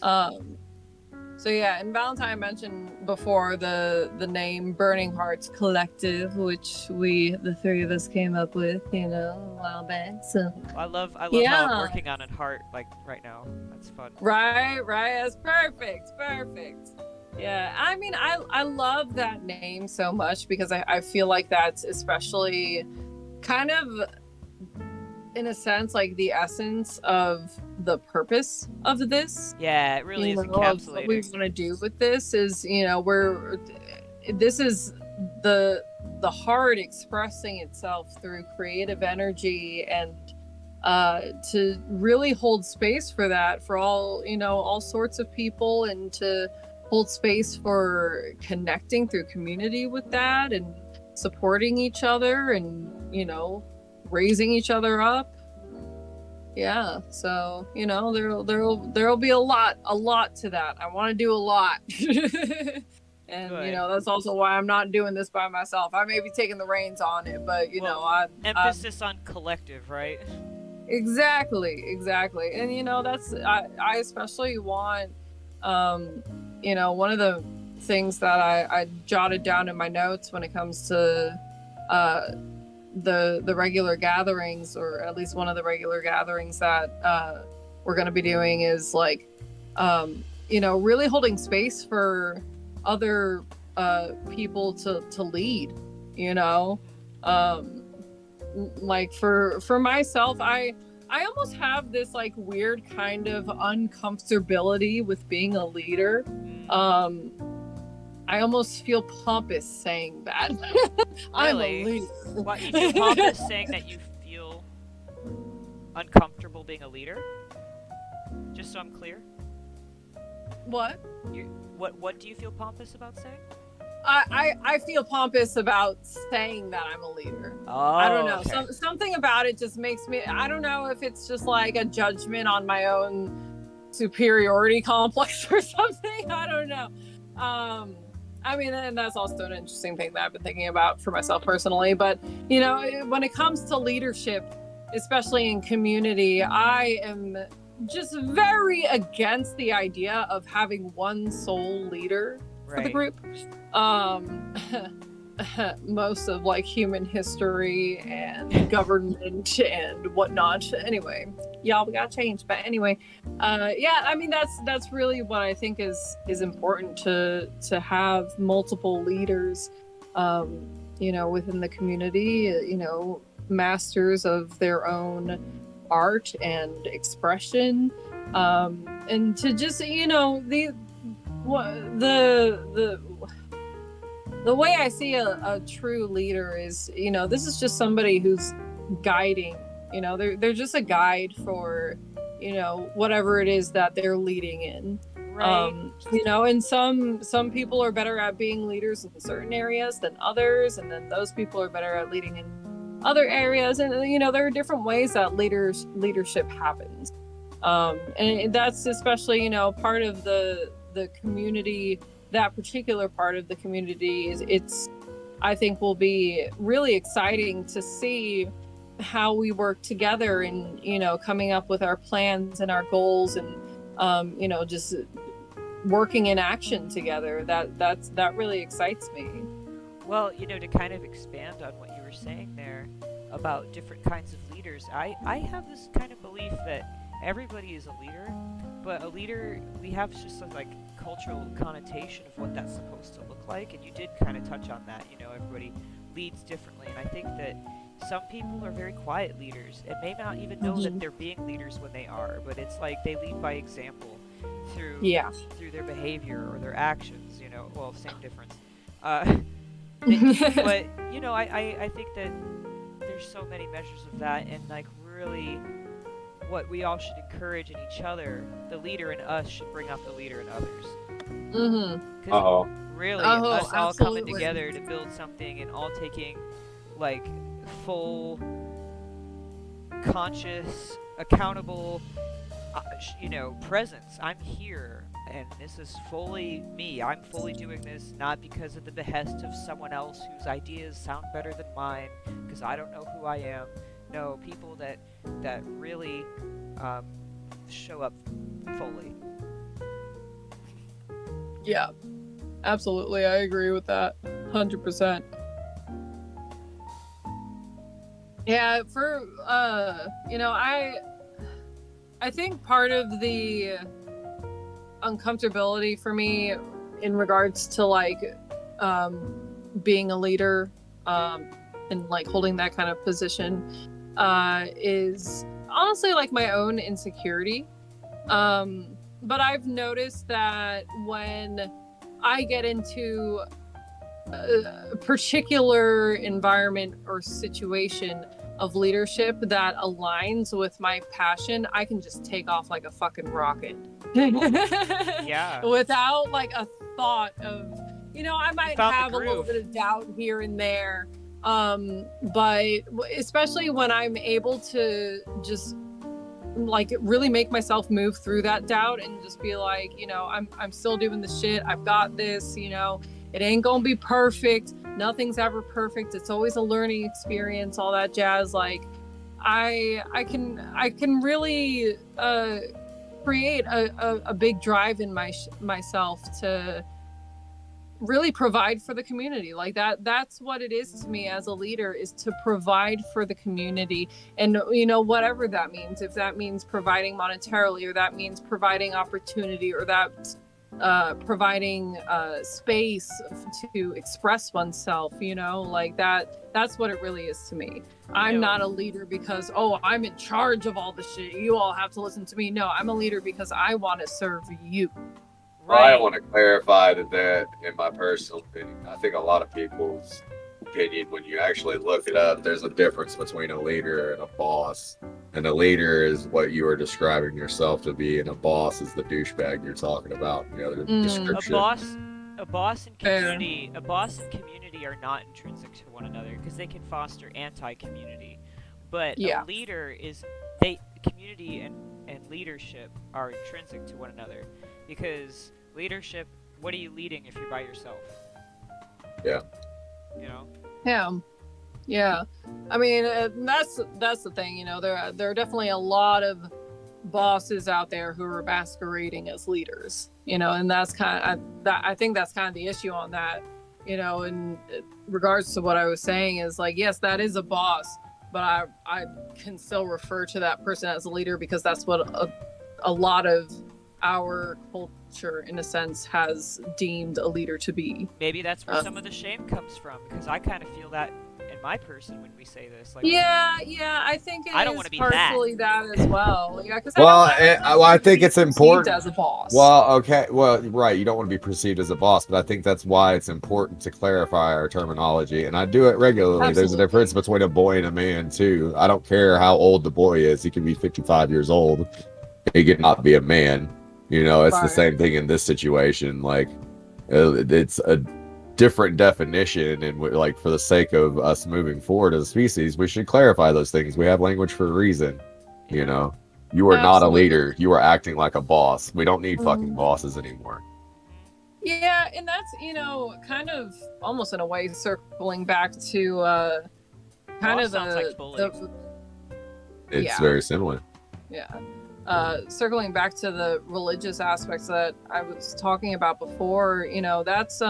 Speaker 2: So yeah, and Valentine mentioned before the name Burning Hearts Collective, which the three of us came up with, you know, a while back. So
Speaker 1: I love how
Speaker 2: Yeah.
Speaker 1: I'm working on it heart like right now. That's fun.
Speaker 2: right, that's perfect. Yeah, I mean, I love that name so much because I feel like that's especially kind of, in a sense, like the essence of the purpose of this.
Speaker 1: Yeah, it really is
Speaker 2: Of what
Speaker 1: encapsulated.
Speaker 2: we want to do with this is, you know, this is the heart expressing itself through creative energy and to really hold space for that for all, you know, all sorts of people, and to hold space for connecting through community with that and supporting each other and, you know, raising each other up. Yeah, so, you know, there'll be a lot to that. I want to do a lot. And
Speaker 1: Good.
Speaker 2: you know, that's also why I'm not doing this by myself. I may be taking the reins on it, but you
Speaker 1: Well,
Speaker 2: know, I
Speaker 1: Emphasis on collective, right?
Speaker 2: exactly. And you know, I especially want you know, one of the things that I jotted down in my notes when it comes to the regular gatherings, or at least one of the regular gatherings that we're going to be doing, is like you know, really holding space for other people to lead, you know. Like for myself, I almost have this like weird kind of uncomfortability with being a leader. I almost feel pompous saying that. I'm a
Speaker 1: Really?
Speaker 2: leader.
Speaker 1: What, you feel pompous saying that you feel uncomfortable being a leader? Just so I'm clear.
Speaker 2: What?
Speaker 1: What do you feel pompous about saying?
Speaker 2: I feel pompous about saying that I'm a leader.
Speaker 1: Oh,
Speaker 2: I don't know.
Speaker 1: okay.
Speaker 2: Something about it just makes me. I don't know if it's just like a judgment on my own superiority complex or something. I don't know. I mean, and that's also an interesting thing that I've been thinking about for myself personally. But you know, when it comes to leadership, especially in community, I am just very against the idea of having one sole leader for the group. Most of like human history and government and whatnot. Anyway, y'all, we gotta change. But anyway, yeah, I mean that's really what I think is important to have multiple leaders, you know, within the community. You know, masters of their own art and expression, And to just, you know, the way I see a true leader is, you know, this is just somebody who's guiding, you know, they're just a guide for, you know, whatever it is that they're leading in.
Speaker 1: Right.
Speaker 2: You know, and some people are better at being leaders in certain areas than others, and then those people are better at leading in other areas. And you know, there are different ways that leadership happens. And that's especially, you know, part of the community. That particular part of the community is, I think, will be really exciting to see how we work together and, you know, coming up with our plans and our goals and, you know, just working in action together. That really excites me.
Speaker 1: Well, you know, to kind of expand on what you were saying there about different kinds of leaders, I have this kind of belief that everybody is a leader, but a leader, we have just a like cultural connotation of what that's supposed to look like, and you did kind of touch on that. You know, everybody leads differently, and I think that some people are very quiet leaders and may not even know that they're being leaders when they are, but it's like they lead by example through their behavior or their actions, you know. Well, same difference. But you know, I think that there's so many measures of that, and like really what we all should encourage in each other, the leader in us should bring out the leader in others. Because really, us all coming together to build something and all taking like full, conscious, accountable, you know, presence. I'm here, and this is fully me. I'm fully doing this not because of the behest of someone else whose ideas sound better than mine, because I don't know who I am. No, people that really show up fully.
Speaker 2: Yeah, absolutely. I agree with that 100%. Yeah, for you know, I think part of the uncomfortability for me in regards to like being a leader and like holding that kind of position is honestly like my own insecurity. But I've noticed that when I get into a particular environment or situation of leadership that aligns with my passion, I can just take off like a fucking rocket.
Speaker 1: Yeah.
Speaker 2: Without like a thought of, you know, I might have a little bit of doubt here and there. But especially when I'm able to just like really make myself move through that doubt and just be like, you know, I'm still doing the shit. I've got this, you know, it ain't gonna be perfect. Nothing's ever perfect. It's always a learning experience, all that jazz. Like I can really create a big drive in myself to really provide for the community. Like that's what it is to me as a leader, is to provide for the community. And you know, whatever that means, if that means providing monetarily, or that means providing opportunity, or that providing space to express oneself, you know, like that's what it really is to me. I'm not a leader because, oh, I'm in charge of all the shit, you all have to listen to me. No, I'm a leader because I want to serve you.
Speaker 5: Right. I want to clarify that in my personal opinion, I think a lot of people's opinion, when you actually look it up, there's a difference between a leader and a boss. And a leader is what you are describing yourself to be, and a boss is the douchebag you're talking about. You know, the description.
Speaker 1: A boss and community are not intrinsic to one another because they can foster anti-community. But a leader is community and leadership are intrinsic to one another, because leadership, what are you leading if you're by yourself?
Speaker 5: Yeah.
Speaker 1: You know?
Speaker 2: Yeah. I mean, that's the thing, you know, there are definitely a lot of bosses out there who are masquerading as leaders, you know, and that's I think that's kind of the issue on that, you know, in regards to what I was saying is like, yes, that is a boss, but I can still refer to that person as a leader because that's what a lot of our culture, in a sense, has deemed a leader to be.
Speaker 1: Maybe that's where some of the shame comes from, because I kind of feel that in my person when we say this. Like,
Speaker 2: Yeah, I think
Speaker 1: I don't
Speaker 2: is
Speaker 1: wanna be
Speaker 2: partially that as well. Yeah, because
Speaker 5: I think it's important
Speaker 2: as a boss.
Speaker 5: Well, okay. Well, right. You don't want to be perceived as a boss, but I think that's why it's important to clarify our terminology. And I do it regularly. There's a
Speaker 2: Absolutely.
Speaker 5: difference between a boy and a man, too. I don't care how old the boy is. He can be 55 years old. He could not be a man. You know, it's the
Speaker 2: Right.
Speaker 5: same thing in this situation. Like, it's a different definition. And like, for the sake of us moving forward as a species, we should clarify those things. We have language for a reason, you know? You are not a
Speaker 2: Absolutely.
Speaker 5: leader. You are acting like a boss. We don't need fucking
Speaker 2: Mhm.
Speaker 5: bosses anymore.
Speaker 2: Yeah, and that's, kind of almost in a way circling back to kind
Speaker 1: Boss
Speaker 2: of
Speaker 1: sounds like bullying.
Speaker 5: It's
Speaker 2: Yeah.
Speaker 5: very similar.
Speaker 2: Circling back to the religious aspects that I was talking about before, that's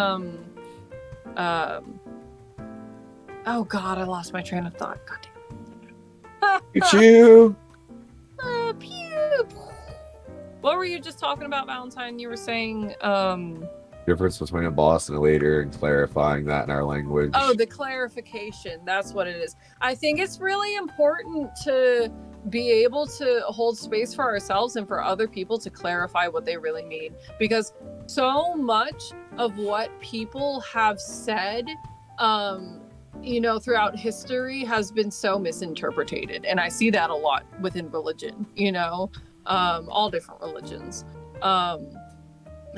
Speaker 2: oh god, I lost my train of thought. God damn.
Speaker 5: It's you.
Speaker 2: Pew. What were you just talking about, Valentine? You were saying
Speaker 5: Difference between a boss and a leader, and clarifying that in our language.
Speaker 2: oh, the clarification. That's what it is. I think it's really important to be able to hold space for ourselves and for other people to clarify what they really mean, because so much of what people have said throughout history has been so misinterpreted, and I see that a lot within religion, all different religions, and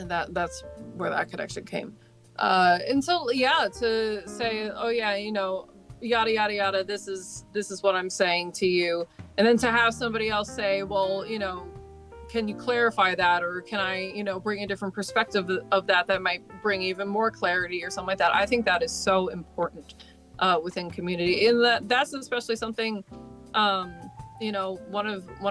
Speaker 2: that's where that connection came. And so to say, oh yeah, yada yada yada, this is what I'm saying to you, and then to have somebody else say, well, can you clarify that, or can I bring a different perspective of that might bring even more clarity or something like that. I think that is so important within community, and that's especially something one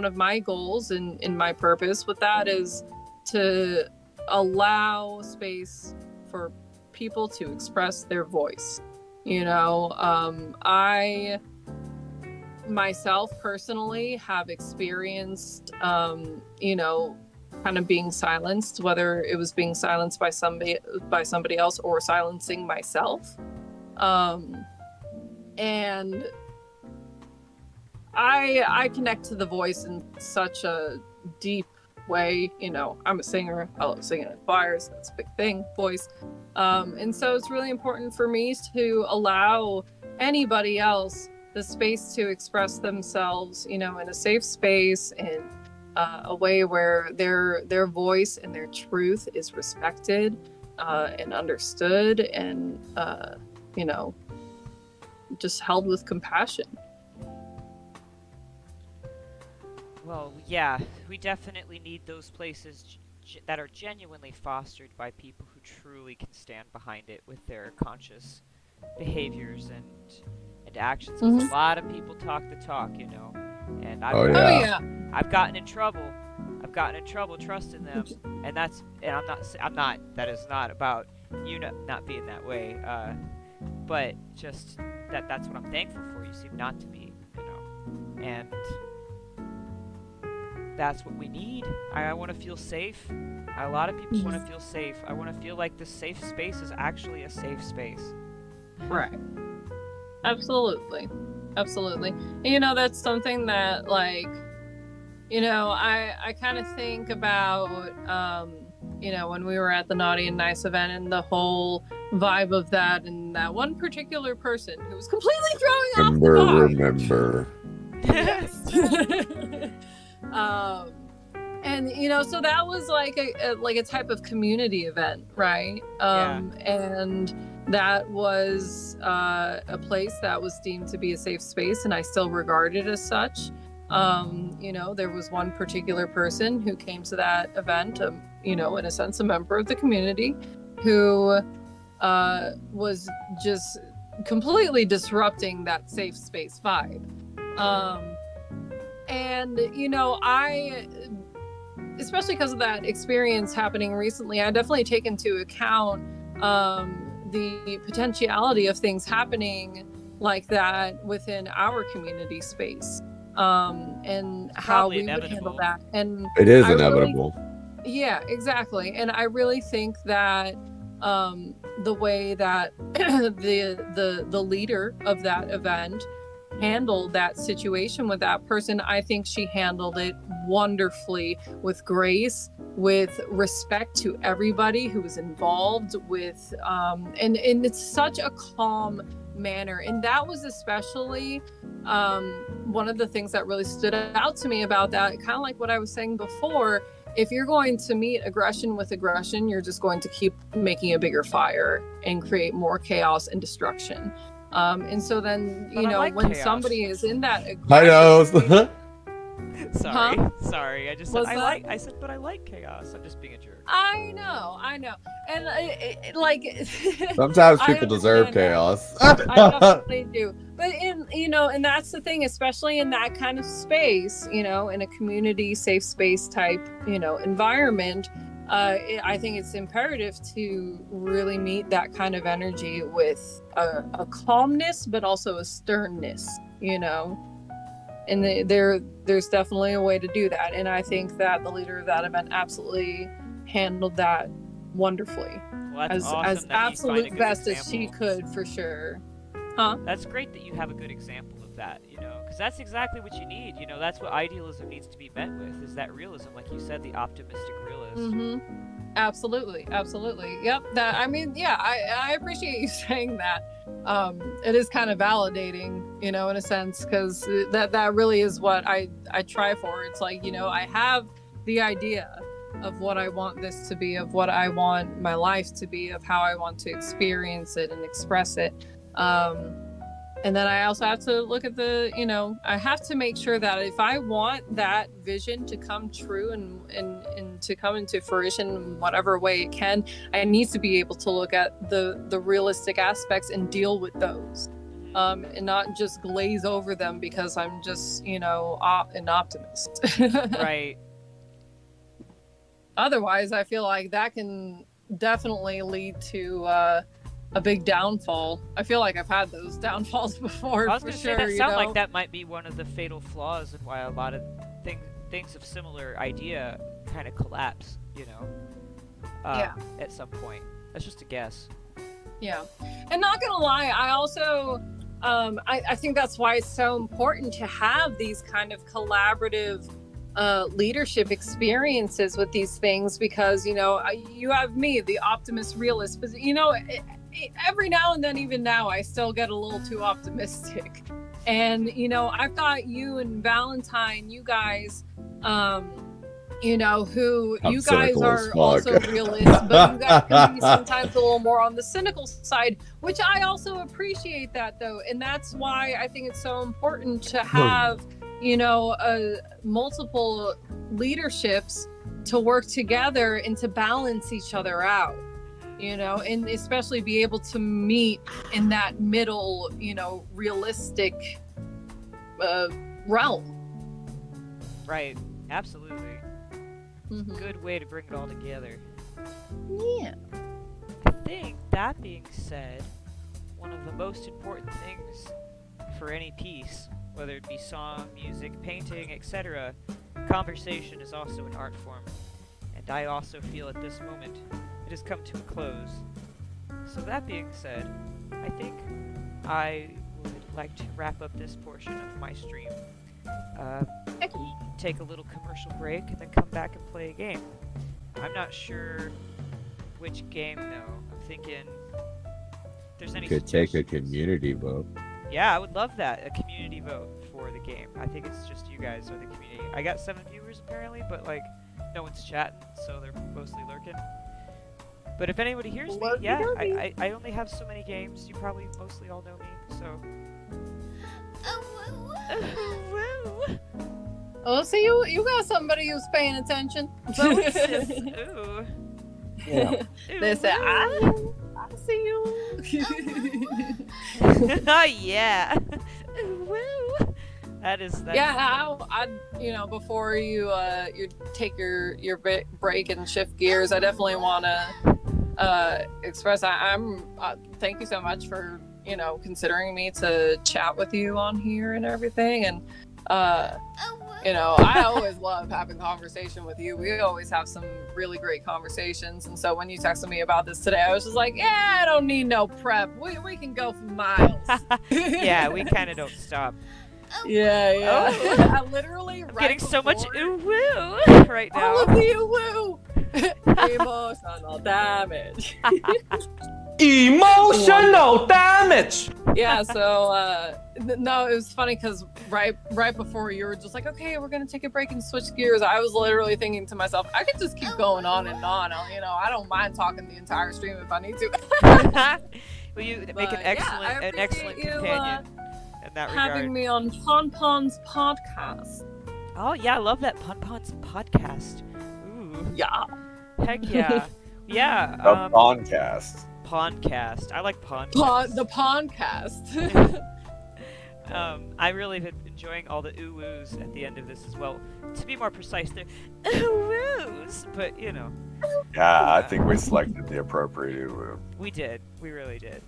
Speaker 2: of my goals in my purpose with that is to allow space for people to express their voice. I myself personally have experienced kind of being silenced, whether it was being silenced by somebody else or silencing myself, and I connect to the voice in such a deep way. I'm a singer. I love singing in choirs. That's a big thing, voice. And so it's really important for me to allow anybody else the space to express themselves, in a safe space, in a way where their voice and their truth is respected and understood, and just held with compassion.
Speaker 1: Well, yeah, we definitely need those places that are genuinely fostered by people who truly can stand behind it with their conscious behaviors and actions. 'Cause a lot of people talk the talk, and I've gotten in trouble. I've gotten in trouble trusting them, and that is not about you not being that way, but just that's what I'm thankful for. You seem not to be, and that's what we need. I want to feel safe. A lot of people want to feel safe. I want to feel like this safe space is actually a safe space.
Speaker 2: Right. Absolutely. And, that's something that, I kind of think about, when we were at the Naughty and Nice event, and the whole vibe of that, and that one particular person who was completely throwing off the vibe.
Speaker 5: Remember.
Speaker 2: Yes. And so that was like a type of community event, right? And that was a place that was deemed to be a safe space, and I still regard it as such. There was one particular person who came to that event, in a sense, a member of the community, who was just completely disrupting that safe space vibe. And, I, especially because of that experience happening recently, I definitely take into account the potentiality of things happening like that within our community space, and how we would handle that. And
Speaker 5: it is inevitable.
Speaker 2: Yeah, exactly. And I really think that the way that the leader of that event handled that situation with that person. I think she handled it wonderfully, with grace, with respect to everybody who was involved, with and it's such a calm manner. And that was especially one of the things that really stood out to me about that, kind of like what I was saying before. If you're going to meet aggression with aggression, you're just going to keep making a bigger fire and create more chaos and destruction. And so then,
Speaker 1: But I like
Speaker 2: when
Speaker 1: chaos.
Speaker 2: somebody is in that
Speaker 5: I know.
Speaker 1: Sorry,
Speaker 2: Huh?
Speaker 1: sorry. I just said
Speaker 2: What's that?
Speaker 1: I said, but I like chaos. I'm just being a jerk.
Speaker 2: I know, and like
Speaker 5: Sometimes
Speaker 2: I
Speaker 5: people deserve
Speaker 2: understand
Speaker 5: chaos.
Speaker 2: I definitely do. But and that's the thing, especially in that kind of space, in a community safe space type, environment. I think it's imperative to really meet that kind of energy with a calmness, but also a sternness, And there's definitely a way to do that. And I think that the leader of that event absolutely handled that wonderfully,
Speaker 1: Well, that's
Speaker 2: as
Speaker 1: awesome that you find a
Speaker 2: absolute
Speaker 1: good
Speaker 2: best as she
Speaker 1: example.
Speaker 2: could, for sure. Huh?
Speaker 1: That's great that you have a good example of that, because that's exactly what you need. That's what idealism needs to be met with, is that realism, like you said, the optimistic realist.
Speaker 2: Mm-hmm. Absolutely. Yep. I appreciate you saying that. It is kind of validating, in a sense, because that really is what I try for. It's like, I have the idea of what I want this to be, of what I want my life to be, of how I want to experience it and express it. And then I also have to look at I have to make sure that if I want that vision to come true and to come into fruition in whatever way it can, I need to be able to look at the realistic aspects and deal with those. And not just glaze over them because I'm just, an optimist.
Speaker 1: Right.
Speaker 2: Otherwise, I feel like that can definitely lead to a big downfall. I feel like I've had those downfalls before.
Speaker 1: I was
Speaker 2: for
Speaker 1: going to
Speaker 2: sure,
Speaker 1: say, that sounds
Speaker 2: know?
Speaker 1: like that might be one of the fatal flaws in why a lot of things of similar idea kind of collapse,
Speaker 2: Yeah.
Speaker 1: at some point. That's just a guess.
Speaker 2: Yeah. And not gonna lie, I also I think that's why it's so important to have these kind of collaborative leadership experiences with these things, because you have me, the optimist realist, but every now and then, even now, I still get a little too optimistic. And I've got you and Valentine, you guys, who
Speaker 5: I'm
Speaker 2: you guys
Speaker 5: cynical as
Speaker 2: are
Speaker 5: fuck.
Speaker 2: also realists, but you guys can be sometimes a little more on the cynical side, which I also appreciate that, though. And that's why I think it's so important to have multiple leaderships to work together and to balance each other out, and especially be able to meet in that middle, realistic realm.
Speaker 1: Right. Absolutely.
Speaker 2: Mhm.
Speaker 1: Good way to bring it all together.
Speaker 2: Yeah.
Speaker 1: I think, that being said, one of the most important things for any piece, whether it be song, music, painting, etc., conversation is also an art form. And I also feel at this moment it has come to a close. So that being said, I think I would like to wrap up this portion of my stream. Take a little commercial break and then come back and play a game. I'm not sure which game though. I'm thinking if there's any
Speaker 5: Could take a
Speaker 1: suggestions.
Speaker 5: community vote.
Speaker 1: Yeah, I would love that. A community vote for the game. I think it's just you guys are the community. I got 7 viewers apparently, but no one's chatting, so they're mostly lurking. But if anybody hears me, yeah, I only have so many games. You probably mostly all know me, so. Woo!
Speaker 2: Oh, so you got somebody who's paying attention.
Speaker 1: Votes. Ooh.
Speaker 5: Yeah.
Speaker 2: They said, I see you.
Speaker 1: Oh yeah. Woo. That's
Speaker 2: Yeah, I before you take your break and shift gears, I definitely want to express I'm thank you so much for considering me to chat with you on here and everything. And you know, I always love having conversation with you. We always have some really great conversations. And so when you texted me about this today, I was just like, yeah, I don't need no prep. We can go for miles.
Speaker 1: Yeah, we kind of don't stop.
Speaker 2: Yeah.
Speaker 1: Oh.
Speaker 2: I literally
Speaker 1: I'm
Speaker 2: right
Speaker 1: getting so much
Speaker 2: before-
Speaker 1: ooh woo right now.
Speaker 2: All of the woo. Emotional damage.
Speaker 3: Emotional damage.
Speaker 2: Yeah, so no, it was funny because right before you were just like, okay, we're gonna take a break and switch gears. I was literally thinking to myself, I could just keep going on and on. You know, I don't mind talking the entire stream if I need to.
Speaker 1: Well, you make
Speaker 2: But,
Speaker 1: an
Speaker 2: yeah,
Speaker 1: excellent,
Speaker 2: I appreciate you,
Speaker 1: companion in that
Speaker 2: having
Speaker 1: regard.
Speaker 2: me on PonPon's podcast.
Speaker 1: Oh yeah, I love that PonPon's podcast. Ooh,
Speaker 2: Yeah.
Speaker 1: heck yeah, yeah.
Speaker 4: A podcast.
Speaker 1: Podcast. I like podcast.
Speaker 2: The podcast.
Speaker 1: I really have been enjoying all the ooh woos at the end of this as well. To be more precise, they're ooh woos, but you know,
Speaker 4: Yeah, I think we selected the appropriate.
Speaker 1: we did. We really did.